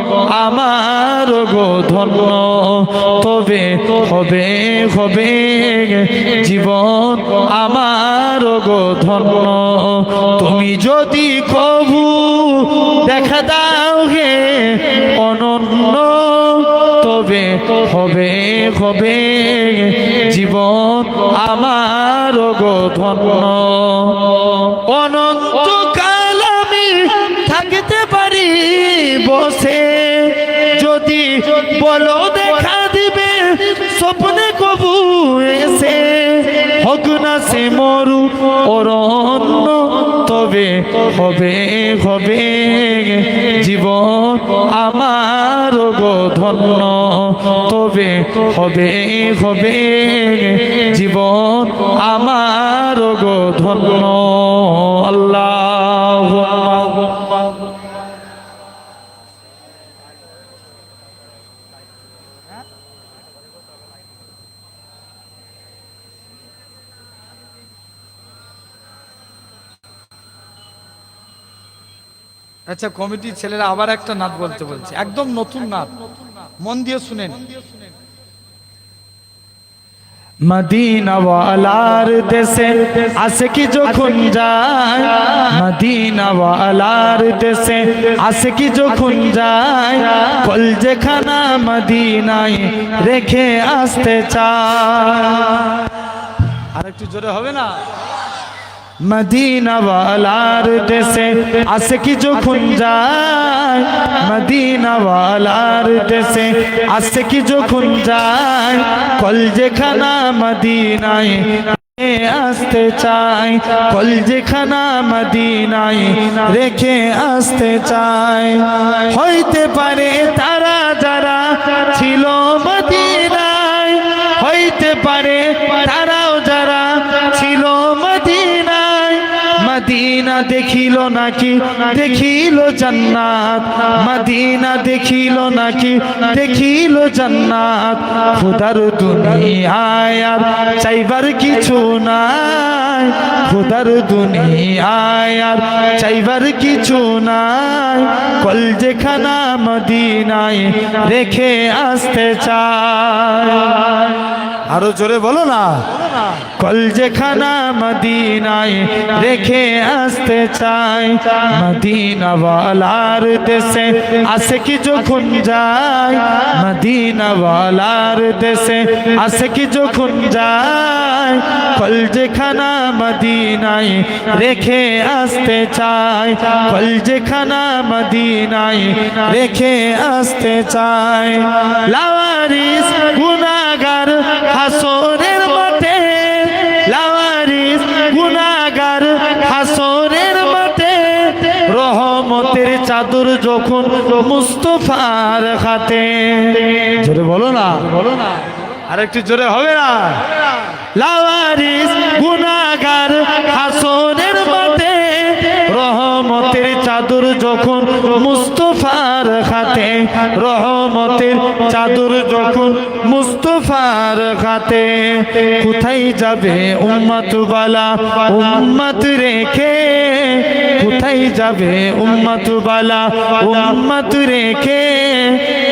আমার গো ধন্য, তবে হবে জীবন আমার গো ধন্য। তুমি যদি কভু দেখা দাও হে অনন্য, তবে হবে জীবন আমার গো ধন্য। অনন্ত কাল আমি থাকতে পারি বসে, যদি বলো দেখা দিবে স্বপ্নে কবু এসে, হোক না সে মরু অরণ্য, তবে হবে জীবন আমার গো ধন্য, তবে হবে জীবন আমার গো ধন্য। আল্লাহু আচ্ছা, কমিটির ছেলেরা আবার একটা নাত বলতে বলছে, একদম নতুন নাত, মন দিয়ে শুনেন। মদিনা ওয়ালার দেশে আশিকি যখন যায়, মদিনা ওয়ালার দেশে আশিকি যখন যায়, কলজেখানা মদিনায় রেখে আসতে চায়। আর একটু জোরে হবে না? মদিনা ওয়ালার দেশে আশিকি যখন যায়, মদিনা ওয়ালার দেশে আশিকি যখন যায়, কলজেখানা মদিনায় আসতে চাই, কলজেখানা মদিনায় রেখে আসতে চাই। হইতে পারে তারা যারা ছিল মদিনায়, হইতে পারে তারাও যারা ছিল মদিনায়, মদিনা মদিনা দেখিল নাকি দেখিল জান্নাত মদিনা দেখিল নাকি দেখিল জান্নাত খোদার দুনিয়ায় আর চাইবার কিছু নাই খোদার দুনিয়ায় আর চাইবার কিছু নাই কলজেখানা মদিনায় রেখে আসতে চায় আরো জোরে বলো না কলজেখানা মদিনায় রেখে আসতে চাই মদিনাওয়ালার দেশে আসে কি যখন যায় মদিনাওয়ালার দেশে আসে কি যখন যায় কলজেখানা মদিনায় রেখে আসতে চাই কলজেখানা মদিনায় রেখে আসতে চাই লাওয়ারিস গুনাহগার হাসরের মাঠে লাওয়ারিস গুনাহগার হাসরের মাঠে রহমতের চাদর যখন মুস্তাফার হাতে জোরে বলো না আরেকটু জোরে হবে না লাওয়ারিস গুনাহগার হাসরের মাঠে রহমতের চাদর যখন মুস্তাফার হাতে রহমতের চাদর যখন মুস্তাফার হাতে কোথায় যাবে উম্মত বালা উম্মত রেখে কোথায় যাবে উম্মত বালা উম্মত রেখে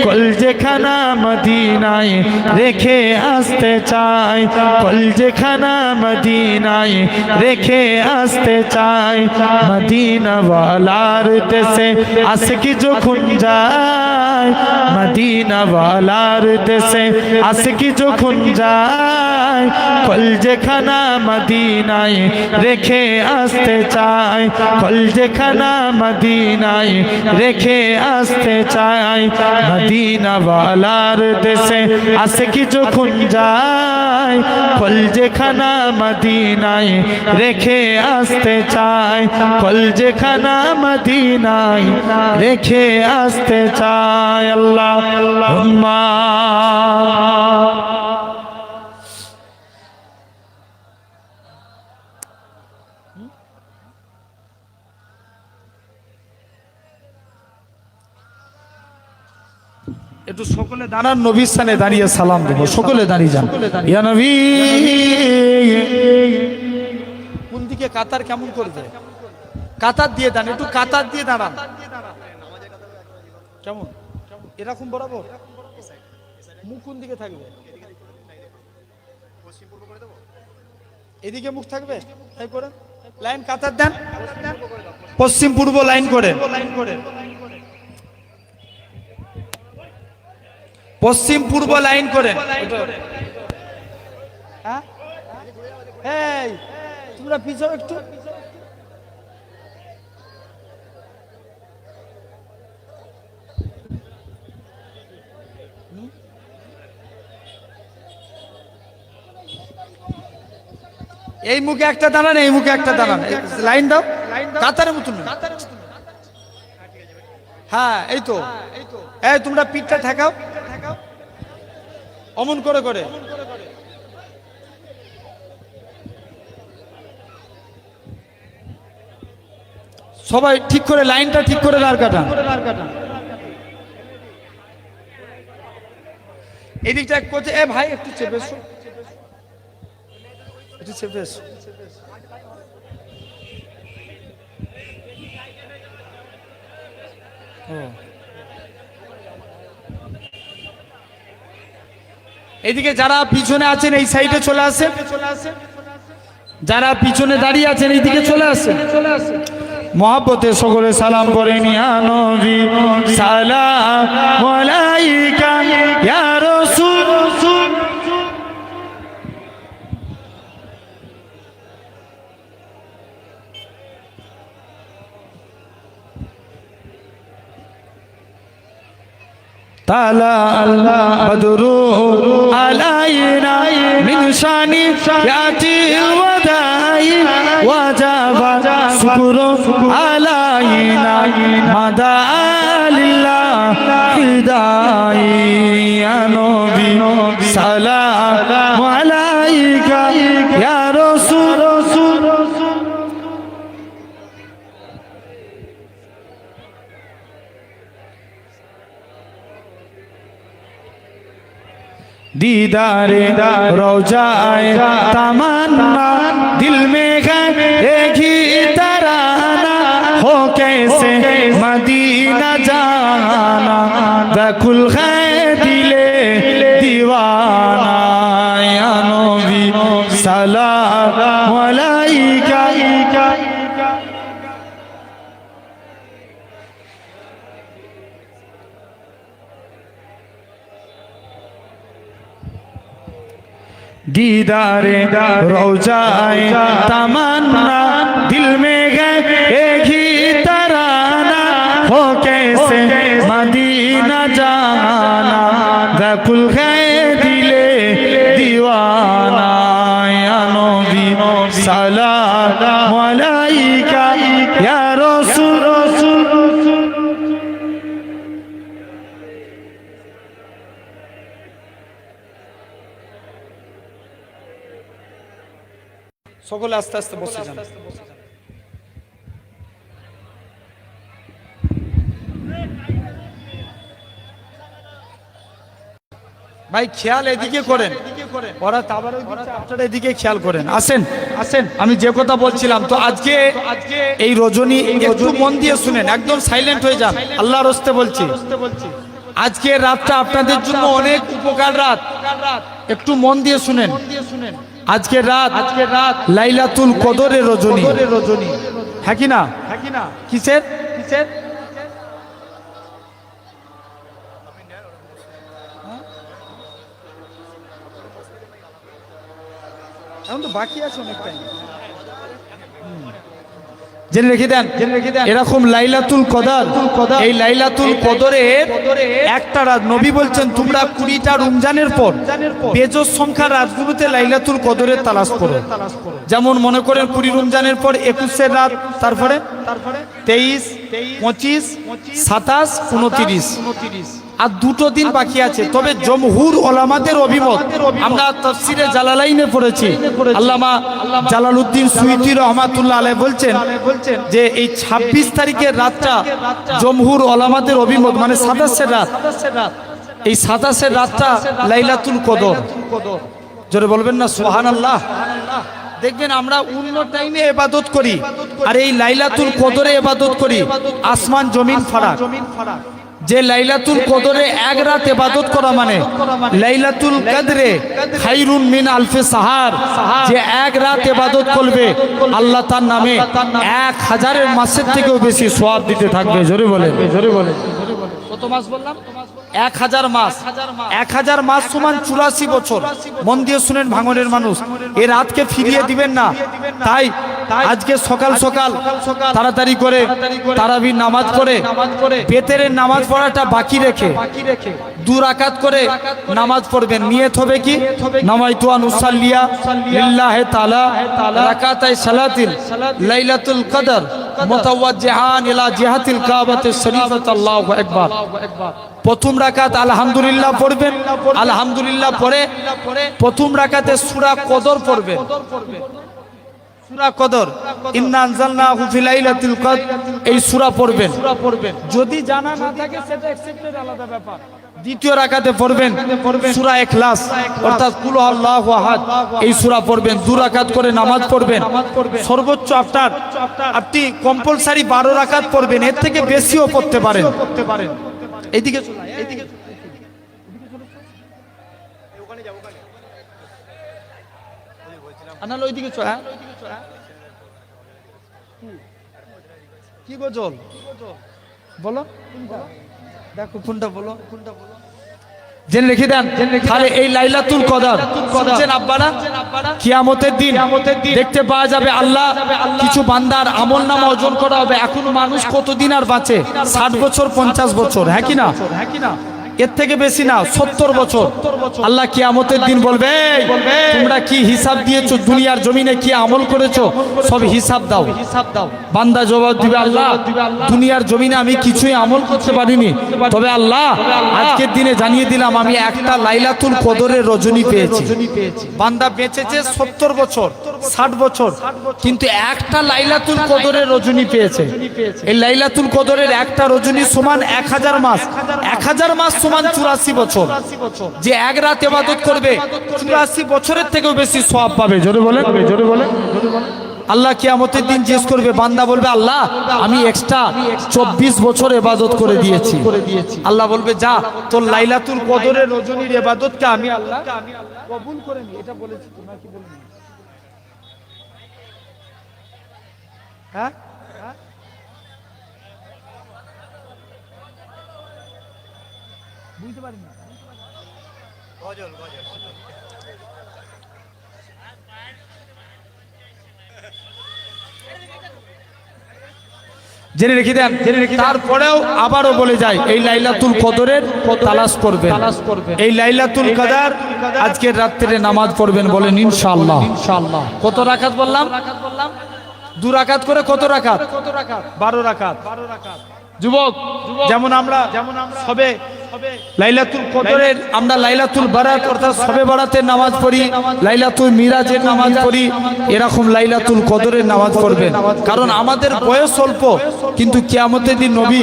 কলজেখানা মদিনায় রেখে আসতে চাই কলজেখানা মদিনায় রেখে আসতে চাই মদিনাওয়ালার দেশে আশিকি যখন যায় মদিনাওয়ালার দেশে আশিকি যখন যায় কলজেখানা মদিনায় রেখে আসতে চাই কলজেখানা মদিনায় রেখে আসতে চাই মদিনাওয়ালার দেশে আশিকি যখন যায় কলজেখানা মদিনায় রেখে আসতে চাই কলজেখানা মদিনায় রেখে আসতে চাই আল্লাহুম্মা একটু সকলে দাঁড়ান নবীর স্থানে দাঁড়িয়ে সালাম দেবো সকলে দাঁড়িয়ে যান ইয়া নবী কোন দিকে কাতার কেমন করবে কাতার দিয়ে দাঁড়ান একটু কাতার দিয়ে দাঁড়ান কেমন এরকম বরাবর মুখ কোন দিকে থাকবে এদিকে মুখ থাকবে তাই করেন লাইন কাতার দেন পশ্চিম পূর্ব লাইন করে পশ্চিম পূর্ব লাইন করেন হ্যাঁ তোমরা পিছনে একটু এই মুখে একটা দাঁড়ান এই মুখে একটা দাঁড়ান লাইন দাও কাতারের মতন হ্যাঁ এই তো এই তোমরা পিঠটা ঠেকাও অমন করে করে সবাই ঠিক করে লাইনটা ঠিক করে দাঁড় কাটান এদিকটা করছে এ ভাই একটু চেপে এসো একটু চেপে এসো এদিকে যারা পিছনে আছেন এই সাইডে চলে আসে যারা পিছনে দাঁড়িয়ে আছেন এইদিকে চলে আসে মহব্বতে সকলে সালাম করেন ইয়া নবী সালাম আলাইকা ইয়া রাসূল তালা আল্লাহ বদরু আলাইনা মিন শানি ইয়াতিল ওয়াদাই ওয়াজাবা শুকরু আলাইনা মাদা লিল্লাহ হিদাই ইয়া নবী সালাম আলাইকা ইয়া রাসূল दीदारे रोजाए तमन्ना दिल में है एक ही तराना हो कैसे मदीना जाना बकुल है दिले दीवाना या नबी सलाम अलैका दीदारे रोजाए तमन्ना दिल में है एक ही तराना हो कैसे मदीना जाना बकुल है दिले दीवाना या नबी सलाम अलैका या रसूल সকলে আস্তে আস্তে বসে যান। ভাই খেয়াল এদিকে করেন, ওরা তাবার আপনারা এদিকে খেয়াল করেন। আসেন আসেন, আমি যে কথা বলছিলাম, তো আজকে এই রজনী একটু মন দিয়ে শুনেন, একদম সাইলেন্ট হয়ে যান, আল্লাহর হস্তে বলছি। আজকে রাতটা আপনাদের জন্য অনেক উপকার রাত, একটু মন দিয়ে শুনেন। আজকের রাত লাইলাতুল কদরের রজনী, হ্যাঁ কি না? কিসের কিসের এখন তো বাকি আছে অনেক টাইম, জেনে রেখে দেন। এরকম লাইলাতুল কদর, এই লাইলাতুল কদরের একটা রাত নবী বলছেন তোমরা 20টা রমজানের পর বেজোর সংখ্যার রাতগুলোতে লাইলাতুল কদরের তালাশ করো। যেমন মনে করেন 20 রমজানের পর 21 রাত, তারপরে 23, 25, 27, 29 আর 2টো দিন বাকি আছে। তবে জমহুর ওলামাদের অভিমত, আমরা তাফসিরে জালালাইনে পড়েছি, আল্লামা জালালউদ্দিন সুয়ুতী রহমাতুল্লাহ আলাইহি বলছেন যে এই 26 তারিখের রাতটা জমহুর ওলামাদের অভিমত, মানে 27 রাত, এই 27 রাতটা লাইলাতুল কদর। জোরে বলবেন না সুবহানাল্লাহ। দেখবেন আমরা অন্য টাইমে ইবাদত করি আর এই লাইলাতুল কদরে ইবাদত করি, আসমান জমিন ফারাক। যে লাইলাতুল কদরে এক রাত ইবাদত করা মানে লাইলাতুল কদরে খায়রুন মিন আলফে সাহার, যে এক রাত ইবাদত করবে আল্লাহ তার নামে 1000 মাসের থেকেও বেশি সওয়াব দিতে থাকবে। জোরে বলেন, জোরে বলেন। কত মাস বললাম? 1000 মাস। 1000 মাস সমান 84 বছর। মন দিয়ে শুনেন ভাঙনের মানুষ, এই রাতকে ফিরিয়ে দিবেন না। তাই আজকে সকাল সকাল তাড়াতাড়ি করে তারাবির নামাজ পড়ে বেতেরের নামাজ পড়াটা বাকি রেখে 2 রাকাত করে নামাজ পড়বেন। নিয়ত হবে কি নামাইতু আন উসাল্লিয়া লিল্লাহি তাআলা রাকাতাই সালাতিল লাইলাতুল কদর মুতাওয়াজ্জিহান ইলা জিহাতিল কাবাতিশ শরীফাত আল্লাহু আকবার। প্রথম রাকাত আলহামদুলিল্লাহ পড়বেন, আলহামদুলিল্লাহ পড়ে প্রথম রাকাতে সূরা কদর পড়বেন। সূরা কদর ইন্না আনজালনাহু ফি লাইলাতুল কদর, এই সূরা পড়বেন। যদি জানা না থাকে সেটা এক্সেপ্টেড, আলাদা ব্যাপার। দ্বিতীয় রাকাতে পড়বেন সূরা ইখলাস অর্থাৎ কুল আল্লাহু আহাদ, এই সূরা পড়বেন। 2 রাকাত করে নামাজ পড়বেন। সর্বোচ্চ আপনি কম্পালসারি 12 রাকাত পড়বেন, এর থেকে বেশিও পড়তে পারেন। এইদিকে এইদিকে আনাল ওইদিকে চল। হ্যাঁ কি গজল বলো, দেখো কোনটা বলো, কোনটা বলো, জেনে রেখে দেন। তাহলে এই লাইলাতুল কদর শুনছেন আব্বারা, কিয়ামতের দিন দেখতে পাওয়া যাবে আল্লাহ কিছু বান্দার আমলনামা ওজন করা হবে। এখন মানুষ কতদিন আর বাঁচে? 60 বছর, 50 বছর, হ্যাঁ কি না? এর থেকে বেশি না, 70 বছর। আল্লাহ কিয়ামতের দিন বলবে তোমরা কি হিসাব দিয়েছো, দুনিয়ার জমিনে কি আমল করেছো, সব হিসাব দাও। বান্দা জবাব দিবে আল্লাহ দুনিয়ার জমিনে আমি কিছুই আমল করতে পারিনি, তবে আল্লাহ আজকের দিনে জানিয়ে দিলাম আমি একটা লাইলাতুল কদরের রজনী পেয়েছি। বান্দা বেঁচেছে 70 বছর, 60 বছর, কিন্তু একটা লাইলাতুল কদরের রজনী পেয়েছে। এই লাইলাতুল কদরের একটা রজনী সমান 1000 মাস। 1000 মাস সমান 84 বছর। যে এক রাত ইবাদত করবে 84 বছরের থেকেও বেশি সওয়াব পাবে। জোরে বলেন, জোরে বলেন। আল্লাহ কিয়ামতের দিন জিজ্ঞেস করবে, বান্দা বলবে আল্লাহ আমি এক্সট্রা 24 বছর ইবাদত করে দিয়েছি। আল্লাহ বলবে যা তোর লাইলাতুল কদরের রজনীর ইবাদতকে আমি আল্লাহ কবুল করে নি। এটা বলেছি তোমরা কি বলেন? হ্যাঁ বুঝতে পারি না। গজল গজল জেনে রেখে দেন। তারপরেও আবারও বলে যায় এই লাইলাতুল কদরের তালাশ করবেন। এই লাইলাতুল কদর আজকের রাত্রে নামাজ পড়বেন, বলেন ইনশাআল্লাহ। ইনশাআল্লাহ। কত রাকাত বললাম? 2 রাকাত করে। কত রাকাত? 12 রাকাত। যুবক যেমন আমরা সবে লাইলাতুল কদরের আমরা লাইলাতুল বারাত অর্থাৎ শবে বরাতের নামাজ পড়ি, লাইলাতুল মিরাজের নামাজ পড়ি, এরকম লাইলাতুল কদরের নামাজ পড়বেন। কারণ আমাদের বয়স অল্প, কিন্তু কিয়ামতের দিন নবী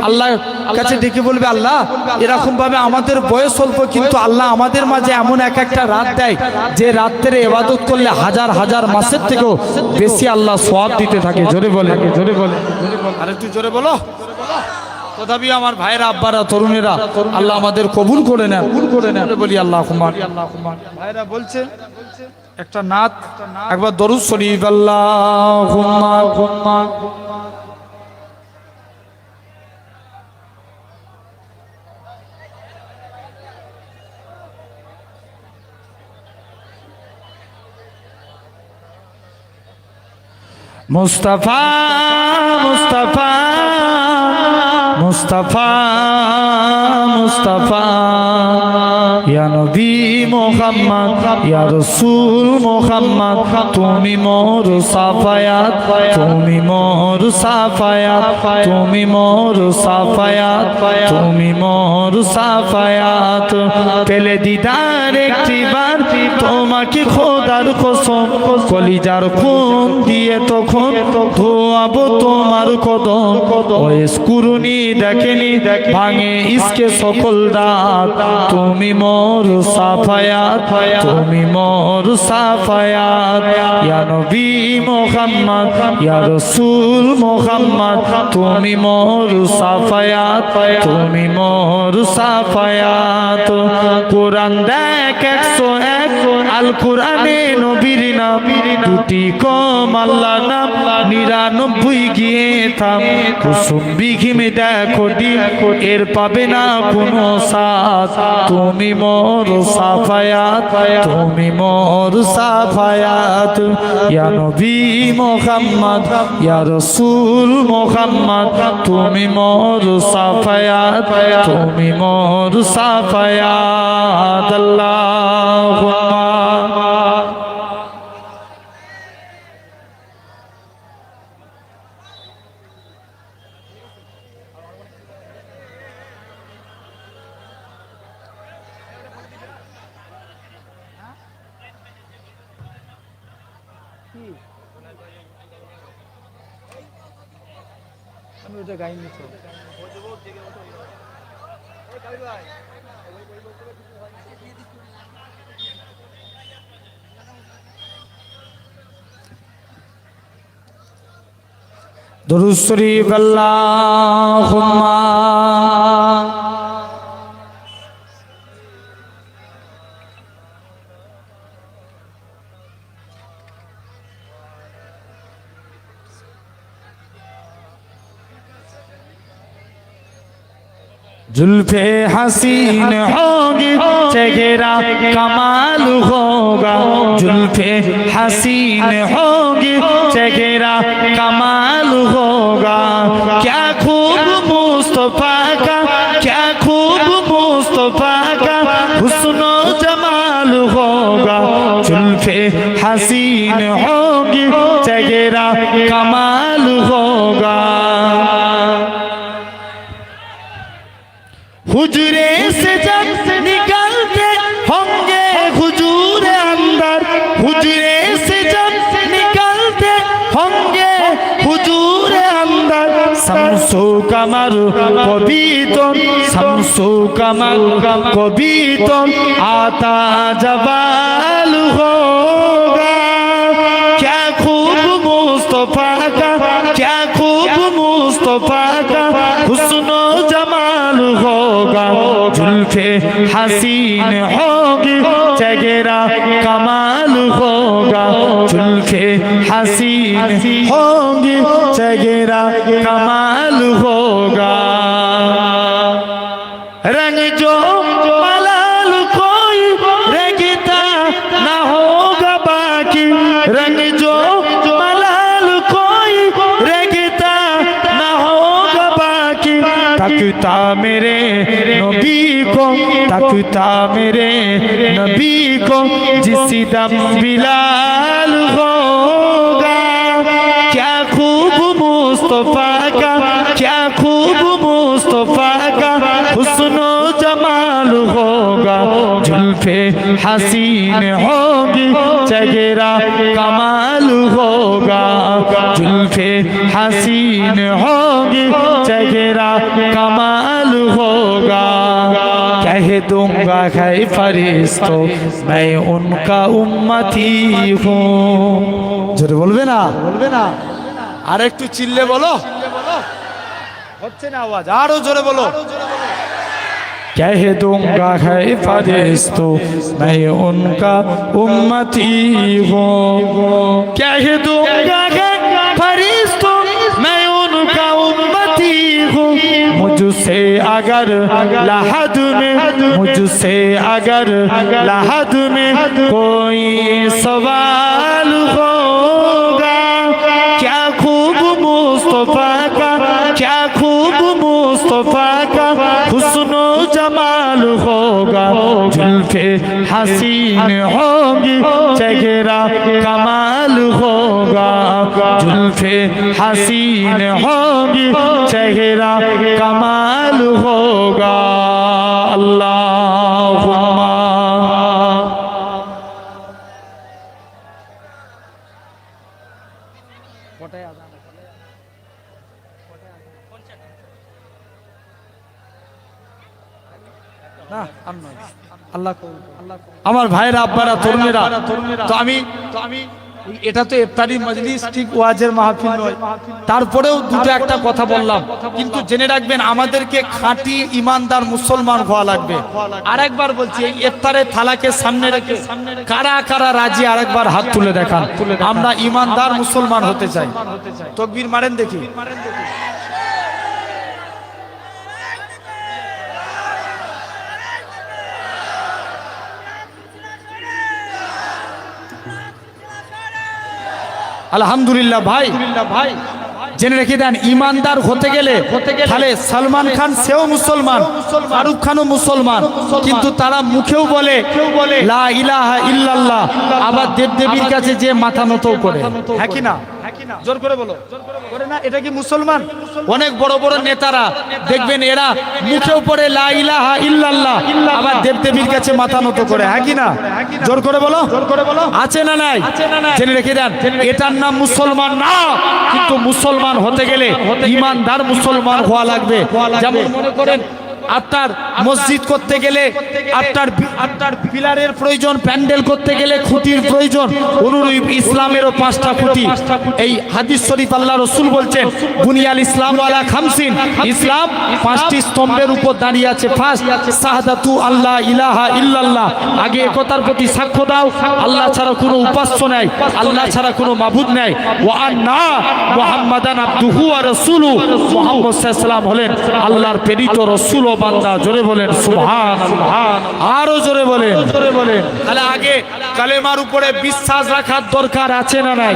আল্লাহর কাছে ডেকে বলবে আল্লাহ এরকম ভাবে আমাদের বয়স অল্প, কিন্তু আল্লাহ আমাদের মাঝে এমন একটা রাত দেয় যে রাত্রে ইবাদত করলে হাজার হাজার মাসের থেকেও বেশি আল্লাহ সওয়াব দিতে থাকে। জোরে বলে, জোরে বলে, আর একটু জোরে বলো। তথাপি আমার ভাইরা আব্বারা তরুণেরা আল্লাহ আমাদের কবুল করে নেন, কবুল করে নেন বলি আল্লাহ কুমার। ভাইরা বলছে একটা নাত, একবার দরুদ শরীফ আল্লাহুম্মা হুম্মা মুস্তাফা মুস্তাফা মুস্তাফা মুস্তাফা ইয়া নবী মুহাম্মদ ইয়া রাসূল মুহাম্মদ তুমি মোর সাফায়াত, তুমি মোর সাফায়াত, তুমি মোর সাফায়াত, তুমি মোর সাফায়াত। পেলে দিদার একটিবার তোমাকে খোদার কসম, কলিজার খুন দিয়ে তখন ধোয়াবো তোমার কদম। ওয়েস কুরুনি দেখেনি ভাঙে ইসকে সকল দাঁত, তুমি মোর সাফায়াত, তুমি মোর সাফায়াত। ইয়া নবী মুহাম্মদ ইয়া রাসূল মুহাম্মদ তুমি মোর সাফায়াত, তুমি মোর সাফায়াত। কোরআন দেখ 101 আল কোরআনে নবীর নাম, দুটি কম আল্লাহ নাম 99 গিয়ে থাম। কুসুম বিঘিমে দেখো ডিম এর পাবে না কোনো সাথ, তুমি মোর সাফায়াত, তুমি মোর সাফায়াত। ইয়া নবী মুহাম্মদ ইয়া রাসূল মুহাম্মদ তুমি মোর সাফায়াত, তুমি মোর সাফায়াত। আল্লাহুম্মা আমি ওটা গাইনি তো। দরুদ শরীফ আল্লাহুম্মা जुल्फे हसीन होगी चेहरा कमाल होगा, जुल्फे हसीन होगी चेहरा कमाल होगा। क्या खूब मुस्तफा का, क्या खूब मुस्तफा का हुस्नो जमाल होगा। जुल्फे हसीन होगी चेहरा कमाल होगा। हुजरे से जब निकलते होंगे हुजूर अंदर, हुजरे से जब निकलते होंगे हुजूर अंदर, শামসু কামার কবিতন শামসু কামার কবিতন আতা জবাল হোগা क्या खूब मुस्तफा का क्या खूब मुस्तफा का हुस्न जमाल होगा जुल्फे हसीन होगी चेहरा कमाल होगा जुल्फे हसीन होगी चेहरा कमाल होगा रंग जो मलाल कोई रंगता ना होगा बाकी रंग जो मलाल कोई रंगता ना होगा बाकी तकता मेरे नबी को तकता मेरे नबी को जिस दम बिलाल होगा क्या खूब मुस्तफा का क्या खूब मुस्तफा का हुस्न जमाल होगा जुल्फे हसीन होगी चेहरा कमाल होगा जुल्फे हसीन होगी चेहरा कमाल होगा कह दूंगा है फरिश्तों मैं उनका उम्मती हूँ जरूर बोलबे ना আর একটু চিল্লে বলো হচ্ছে না আওয়াজ আরো জোরে বলো कह दूंगा है फरिश्तों मैं उनका उम्मती हूँ कह दूंगा है फरिश्तों मैं उनका उम्मती हूँ मुझसे अगर लहद में मुझसे अगर लहद में कोई सवाल होगा क्या खूब मुस्तफा का क्या खूब मुस्तफा का हुस्न जमाल होगा जुल्फे हसीन होगी चेहरा कमाल होगा जुल्फे हसीन होगी चेहरा कमाल होगा अल्लाहुम्मा আমার ভাইরা আব্বারা তরুণেরা তো আমি এটা তো ইফতারি মজলিস ঠিক ওয়াজের মাহফিল নয় তারপরেও দুটো একটা কথা বললাম কিন্তু জেনে রাখবেন আমাদেরকে খাঁটি ইমানদার মুসলমান হওয়া লাগবে আরেকবার বলছি এই ইফতারের থালাকে সামনে রেখে কারা কারা রাজি আরেকবার হাত তুলে দেখান আমরা ইমানদার মুসলমান হতে চাই তাকবীর মারেন দেখি আলহামদুলিল্লাহ ভাই জেনে রেখে দেন ইমানদার হতে গেলে তাহলে সালমান খান সেও মুসলমান শাহরুখ খানও মুসলমান কিন্তু তারা মুখেও বলে লা ইলাহা ইল্লাল্লাহ আবার দেবদেবীর কাছে যে মাথা নত করে হ্যাঁ কি না জোর করে বলো করে না এটা কি মুসলমান অনেক বড় বড় নেতারা দেখবেন এরা মুখেও পড়ে লা ইলাহা ইল্লাল্লাহ আবার দেবদেবীর কাছে মাথা নত করে হ্যাঁ কি না জোর করে বলো আছে না নাই জেনে রেখে দেন এটার নাম মুসলমান না কিন্তু মুসলমান হতে গেলে ইমানদার মুসলমান হওয়া লাগবে যেমন মনে করেন আপনার মসজিদ করতে গেলে আপনার পিলারের প্রয়োজন প্যান্ডেল করতে গেলে খুঁটির প্রয়োজন অনুরূপ ইসলামেরও 5টা খুঁটি এই হাদিস শরীফ আল্লাহ রাসূল বলছেন বুনিয়াল ইসলাম আলা খামসিন ইসলাম 5টি স্তম্ভের উপর দাঁড়িয়ে আছে ফার্স্ট শাহাদাতু আল্লাহ ইলাহা ইল্লাল্লাহ আগে একতার প্রতি সাক্ষ্য দাও আল্লাহ ছাড়া কোনো উপাস্য নাই আল্লাহ ছাড়া কোনো মাবুদ নাই ওয়া আন্না মুহাম্মাদান আবদুহু ওয়া রাসূলুহু মুহাম্মদ সাল্লাল্লাহু আলাইহি ওয়াসাল্লাম হলেন আল্লাহর প্রেরিত রাসূল বান্দা জোরে বলেন সুবহানাল্লাহ আরো জোরে বলেন তাহলে আগে কালেমার উপরে বিশ্বাস রাখার দরকার আছে না নাই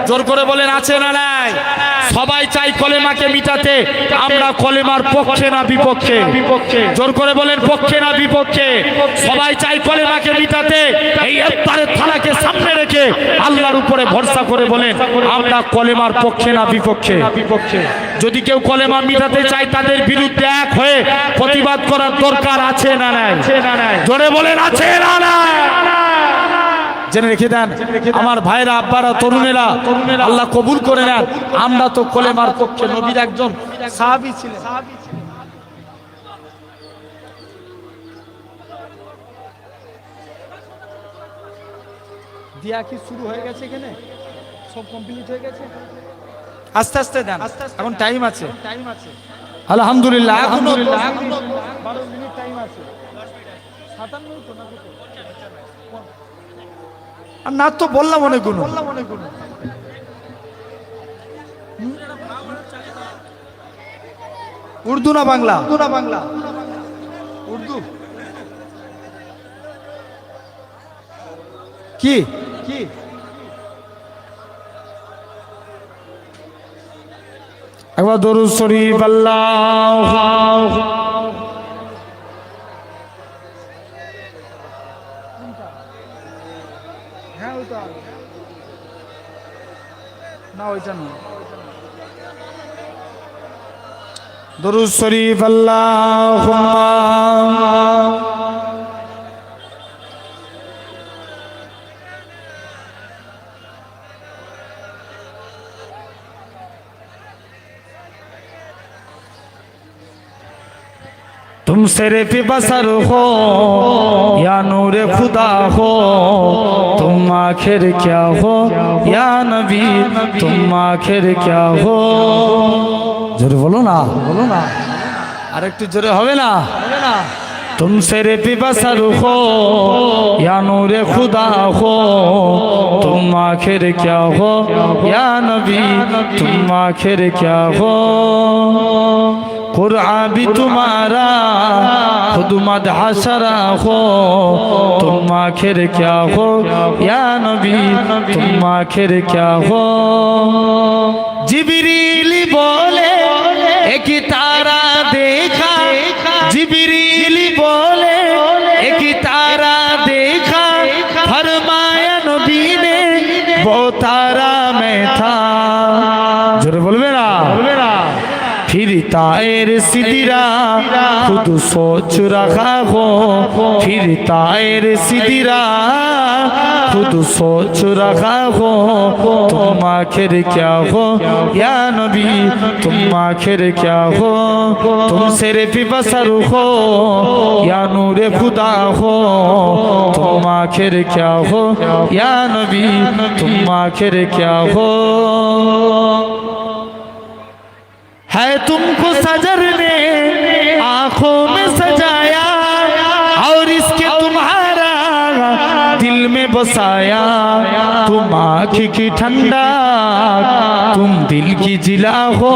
জোর করে বলেন আছে না নাই সবাই চাই কলেমাকে মিটাতে আমরা কলেমার পক্ষে না বিপক্ষে জোর করে বলেন পক্ষে না বিপক্ষে সবাই চাই কলেমাকে মিটাতে এই ইফতারের থালাকে সামনে রেখে আল্লাহর উপরে ভরসা করে বলেন আমরা কলেমার পক্ষে না বিপক্ষে যদি কেউ কলেমা মিটাতে চায় তাদের বিরুদ্ধে এক হয়ে প্রতিবাদ করার দরকার আছে না নাই জোরে বলেন আছে না নাই জেনে রেখে দেন আমার ভাইরা, আব্বারা, তরুণেরা, আল্লাহ কবুল করে নেন। আমরা তো কলেমার পক্ষে, নবীর একজন সাহাবী ছিলেন। দিয়া কি শুরু হয়ে গেছে? এখানে সব কমপ্লিট হয়ে গেছে? আস্তে আস্তে দেন, এখন টাইম আছে। আলহামদুলিল্লাহ, এখনো 12 মিনিট টাইম আছে। 57 তো না কত? আর না তো বললাম অনেকগুলো। উর্দু না বাংলা? উর্দু। কি একবার দরুদ শরীফ আল্লাহ। না ওইটা না, দরুদ শরীফ আল্লাহুম্মা। तुम सिरे पे बसर हो या नूर खुदा हो, तुम आखिर क्या हो या नबी, तुम आखिर क्या हो। जोरे बोलो ना, আর একটু জোরে হবে না? तुम सिरे पे बसर हो या नूर खुदा हो, तुम आखिर क्या हो या नबी, तुम आखिर क्या हो। कुरान भी तुम्हारा खुद मदहशरा हो, तुम आखिर क्या हो या नबी, तुम आखिर क्या हो। जिब्रील बोले एक तारा देखा, जिब्रील बोले एक तारा देखा, फरमाया नबी ने वो तारा मैं था। जोरे बोलबे ना, फिर तायर सिदिरा खुद सोच रखा हो, फिर तायर सिदिरा खुद सोच रखा हो, तुम आखिर क्या हो या नबी, तुम आखिर क्या हो। तुम सिरे पे बसर हो या नूर खुदा हो, तुम आखिर क्या हो या नबी, तुम आखिर क्या हो। है तुमको सजर ने आंखों में सजाया, और इसके तुम्हारा दिल में बसाया। तुम आँख की ठंडा, तुम दिल की जिला हो,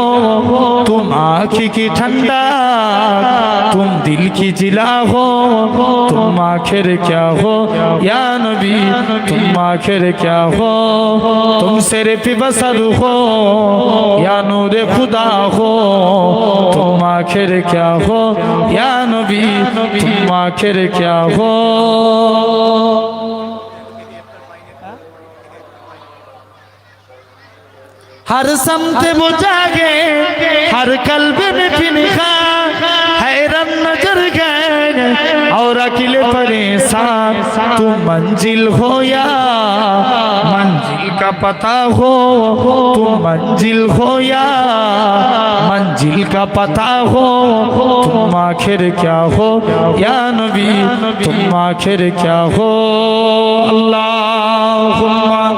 तुम आँख की ठंडा, तुम दिल की जिला हो। तुम आखिर क्या हो या नबी, तुम आखिर क्या हो। तुम सिरे पे बसर हो या नूर खुदा हो, तुम आखिर क्या हो या नबी, तुम आखिर क्या हो। हर समत वो जागे, हर कल्ब में फिनखा, हैरान नजर गए और अकेले परेशान। तुम मंजिल हो या मंजिल का पता हो, तुम मंजिल हो या मंजिल का पता हो। तुम आखिर क्या हो या नबी, तुम आखिर क्या हो। अल्लाहुम्मा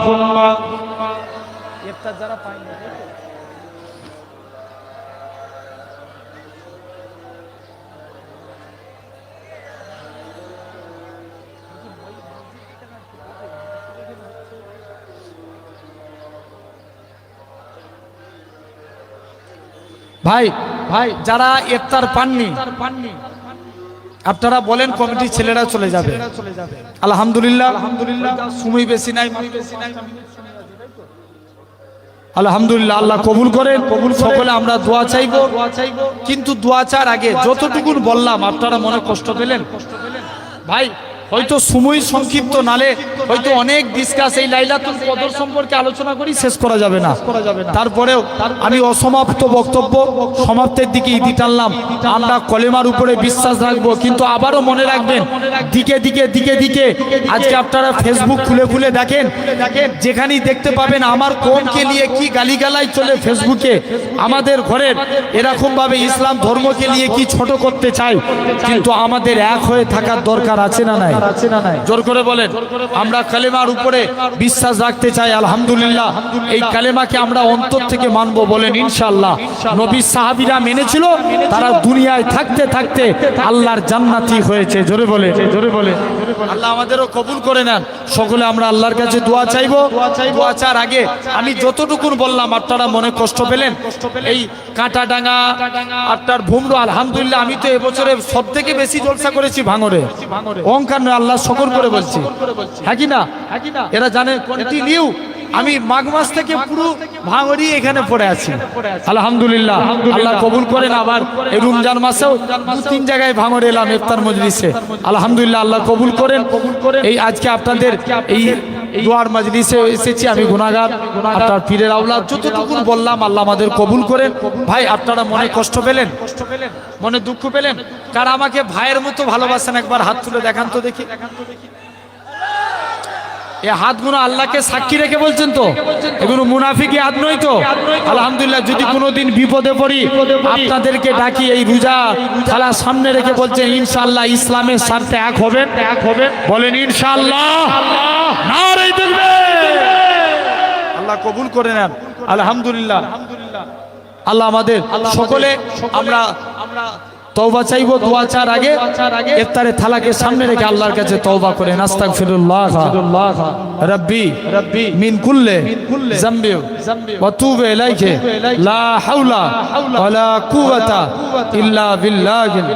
जरा पाएंगे ভাই যারা ইফতার পাননি আপনারা বলেন, কমিটির ছেলেরা চলে যাবে। আলহামদুলিল্লাহ, সময় বেশি নাই, আলহামদুলিল্লাহ। আল্লাহ কবুল করেন, সকলে আমরা দোয়া চাইবো। কিন্তু দোয়া চার আগে যতটুকু বললাম আপনারা মনে কষ্ট পেলেন? ভাই হয়তো সময় সংক্ষিপ্ত, নালে হয়তো অনেক ডিসকাস এই লাইলাতুল কদর সম্পর্কে আলোচনা করি, শেষ করা যাবে না। তারপরেও আমি অসমাপ্ত বক্তব্য সমাপ্তের দিকে ইতি টানলাম। আমরা কলেমার উপরে বিশ্বাস রাখবো, কিন্তু আবারও মনে রাখবেন, দিকে দিকে দিকে দিকে আজকে আপনারা ফেসবুক খুলে খুলে দেখেন, যেখানেই দেখতে পাবেন আমার কমকে নিয়ে কি গালিগালাই চলে ফেসবুকে, আমাদের ঘরের এরকম ভাবে ইসলাম ধর্মকে নিয়ে কি ছোট করতে চায়। কিন্তু আমাদের এক হয়ে থাকার দরকার আছে না নাই? জোর করে বলেন। আমরা কালেমার উপরে বিশ্বাস রাখতে চাই, আলহামদুলিল্লাহ। এই কালেমাকে আমরা অন্তর থেকে মানবো, বলেন ইনশাআল্লাহ। নবী সাহাবীরা মেনেছিল, তারা দুনিয়ায় থাকতে থাকতে আল্লাহর জান্নাতি হয়েছে। জোরে বলে, জোরে বলে। আল্লাহ আমাদেরও কবুল করে নেন। সকলে আমরা আল্লাহর কাছে দোয়া চাইবো। দোয়া চার আগে আমি যতটুকু বললাম আপনারা মনে কষ্ট পেলেন। এই কাঁটাডাঙ্গা আপনার ভুমরো, আলহামদুলিল্লাহ আমি তো এবছরে সব থেকে বেশি জলসা করেছি ভাঙরে। অহংকার নয়, আল্লাহ শকর করে বলছি, হ্যাঁ কি না? এরা জানে কন্টিনিউ আমি মাঘ মাস থেকে পুরো ভাঙরি এখানে পড়ে আছি, আলহামদুলিল্লাহ। আল্লাহ কবুল করেন। আবার এই রমজান মাসেও 2-3 জায়গায় ভাঙরে এলাম ইফতার মজলিসে, আলহামদুলিল্লাহ। আল্লাহ কবুল করেন। এই আজকে আপনাদের এই দোয়ার মজলিসে এসেছি, আমি গুনাহগার, আপনার পীরের আওলাদ, যতটুকু বললাম আল্লাহ আমাদের কবুল করেন। ভাই আপনারা মনে কষ্ট পেলেন, মনে দুঃখ পেলেন, কার আমাকে ভাইয়ের মতো ভালোবাসেন একবার হাত তুলে দেখান তো দেখি। এই হাতগুলো আল্লাহকে সাক্ষী রেখে বলছেন তো, এগুলো মুনাফিকি হাত নয় তো? আলহামদুলিল্লাহ। যদি কোনোদিন বিপদে পড়ি আপনাদেরকে ডাকি, এই রোজা থালা সামনে রেখে বলছেন ইনশাআল্লাহ ইসলামের স্বার্থে এক হবেন, এক হবেন, বলেন ইনশাআল্লাহ। নারে তাকবীর। আল্লাহ কবুল করে নেন, আলহামদুলিল্লাহ। আল্লাহ আমাদের সকলে আমরা তওবা চাইবো। দোয়া চার আগে ইফতারে থালাকে সামনে রেখে আল্লাহর কাছে তওবা করেন, আস্তাগফিরুল্লাহ রাব্বি মিন কুল্লি যামবি ওয়া তুবু ইলাইহি লা হাওলা ওয়ালা কুওয়াতা ইল্লা বিল্লাহিল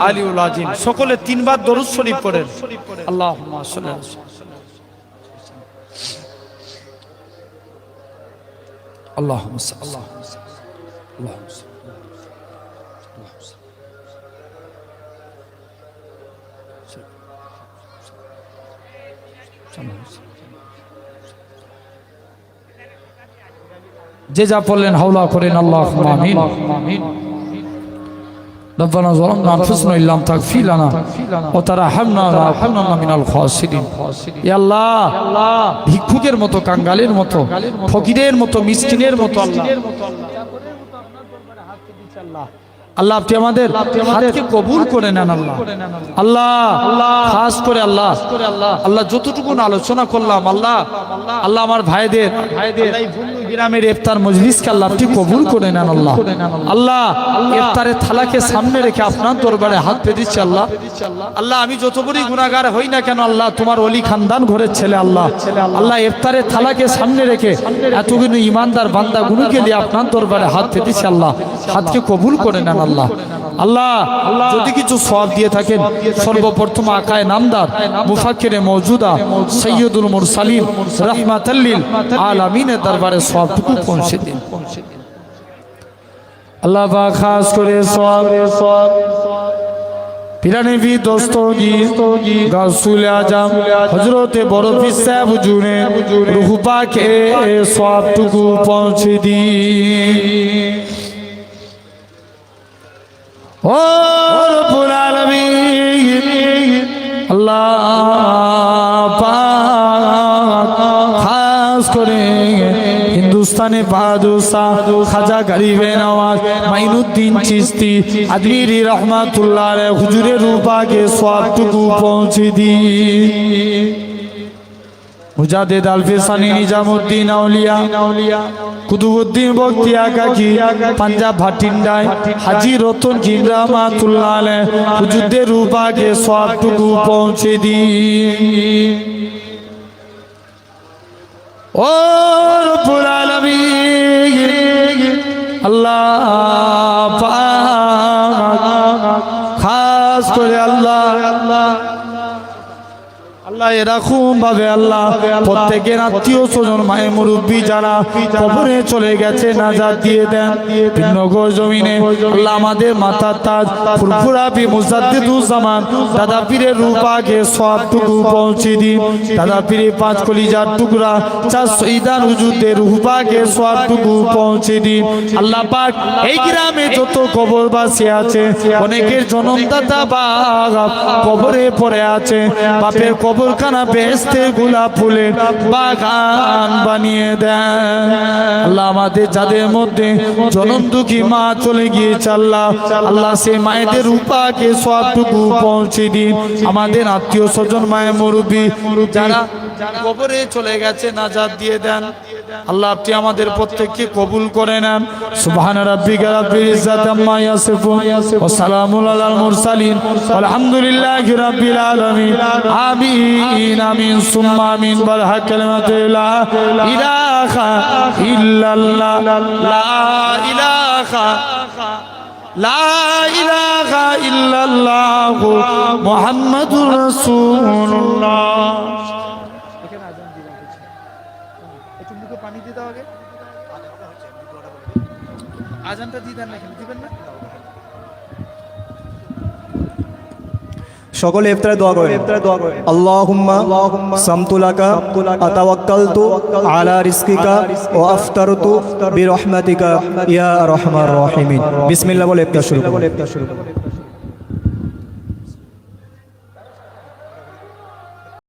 আলিয়্যিল আযীম। সকলে 3 বার দরুদ শরীফ পড়েন। আল্লাহুম্মা সাল্লি আল্লাহুম্মা সাল্লি যে যা পড়লেন হাওলা করেন, আল্লাহুম্মা আমিন। ربنا ظلمنا انفسنا ان لم تغفر لنا وترحمنا لنكونن من الخاسرين। ইয়া আল্লাহ, ভিক্ষুকের মতো, কাঙ্গালের মতো, ফকিরের মতো, মিসকিনের মতো আল্লাহ, আল্লাহ আপনি আমাদের হাতকে কবুল করে নেন। আল্লাহ আল্লাহ খাস করে আল্লাহ আল্লাহ যতটুকু আলোচনা করলাম, আল্লাহ আল্লাহ আমার ভাইদের এই ভুল্লু গ্রামের ইফতার মজলিসকে আল্লাহ আপনি কবুল করে নেন। আল্লাহ আল্লাহ ইফতারের থালাকে সামনে রেখে আপনার দরবারে হাত পেতে দিচ্ছি। আল্লাহ আল্লাহ আমি যত বড়ই গুনাহগার হই না কেন, আল্লাহ তোমার ওলি খানদান ঘরের ছেলে, আল্লাহ আল্লাহ ইফতারের থালাকে সামনে রেখে এতগুলো ইমানদার বান্দা গুলোকে নিয়ে আপনার দরবারে হাত পেতে দিচ্ছি। আল্লাহ হাতকে কবুল করে নেন। আল্লাহ আল্লাহ যদি কিছু সওয়াব দিয়ে থাকেন, সর্বপ্রথম আকায়ে নামদার মুফাক্কিরে মওজুদা সৈয়দুল মুরসালিন রাহমাতাল লিল আলামিনের দরবারে সওয়াবটুকু পৌঁছে দিন। আল্লাহ পাক খাস করে সওয়াব পিরানবী দস্তগীর গাউসুল আজম হযরতে বড় পীর সাহেব হুজুরে রূহ পাকে সওয়াবটুকু পৌঁছে দিন। ও রব্বুল আলামিন, আল্লাহ পাক খাস করে হিন্দুস্তানে বাদশাহ খাজা গরিবে নওয়াজ মাইনুদ্দিন চিশতি আজমিরি রহমাতুল্লাহ আলাইহি হুজুরের রূহ পাকে সওয়াবটুকু পৌঁছে দিন। মুজাদ্দিদ আলফিসানি নিজামুদ্দিন আউলিয়া কুতুবউদ্দিন বখতিয়া কাকি পাঞ্জাব ভাটিন্ডায় হাজী রতন জিন রহমাতুল্লাহ আলাইহি হুজুরের রূহ পাকে সওয়াবটুকু পৌঁছে দিন। ও রব্বুল আলামিন, আল্লাহ পাক খাস করে আল্লাহ আল্লাহ এরকম ভাবে আল্লাহ প্রত্যেকের আত্মীয় স্বজন মায়ের মুরব্বী যারা কবরে চলে গেছে নাজাত দিয়ে দেন। নগর জমিনে আল্লাহ আমাদের মাথার তাজ ফুরফুরা বি মুজাদ্দিদুজ্জামান দাদা পীরের রূপাকে সবটুকু পৌঁছে দিন। দাদা পীরের পাঁচ কলিজার টুকরা চার শহীদান হুজুরদের রূপাকে সবটুকু পৌঁছে দিন। আল্লাহ পাক এই গ্রামে যত কবরবাসী আছে অনেকের জনমদাতা বাপ কবরে পড়ে আছে, বাপের কবরখানা বেহেশতের গোলাপ ফুলের বাগান বানিয়ে দেন। আল্লাহ আমাদের যাদের মধ্যে জনম দুঃখী মা চলে গিয়েছে আল্লাহ আল্লাহ সেই মায়েদের রূপাকে সবটুকু পৌঁছে দিন। আমাদের আত্মীয় স্বজন মায়ের মুরব্বী যারা কবরে চলে গেছে নাজাত দিয়ে দেন। আল্লাহ আপনি আমাদের প্রত্যেককে কবুল করে নেন। সুবহানা রাব্বিকা রাব্বিল ইজ্জাতি আম্মা ইয়াসিফুন ওয়া সালামুন আলাল মুরসালিন আলহামদুলিল্লাহি রাব্বিল আলামিন। আমিন আমিন সুম্মা আমিন। বারহাক কালিমাতু লা ইলাহা ইল্লাল্লাহ লা ইলাহা ইল্লাল্লাহ মুহাম্মাদুর রাসূলুল্লাহ। পানি দিতে হবে, আজানটা দিবেন না, দিবেন না। সকলে ইফতারে দোয়া করেন। আল্লাহুম্মা সামতুলাকা আতাওয়াক্কালতু আলা রিজকিকা ওয়া আফতারতু বিরহমাতিকা ইয়া আরহামার রাহিমিন। বিসমিল্লাহ বলে ইফতার শুরু করুন।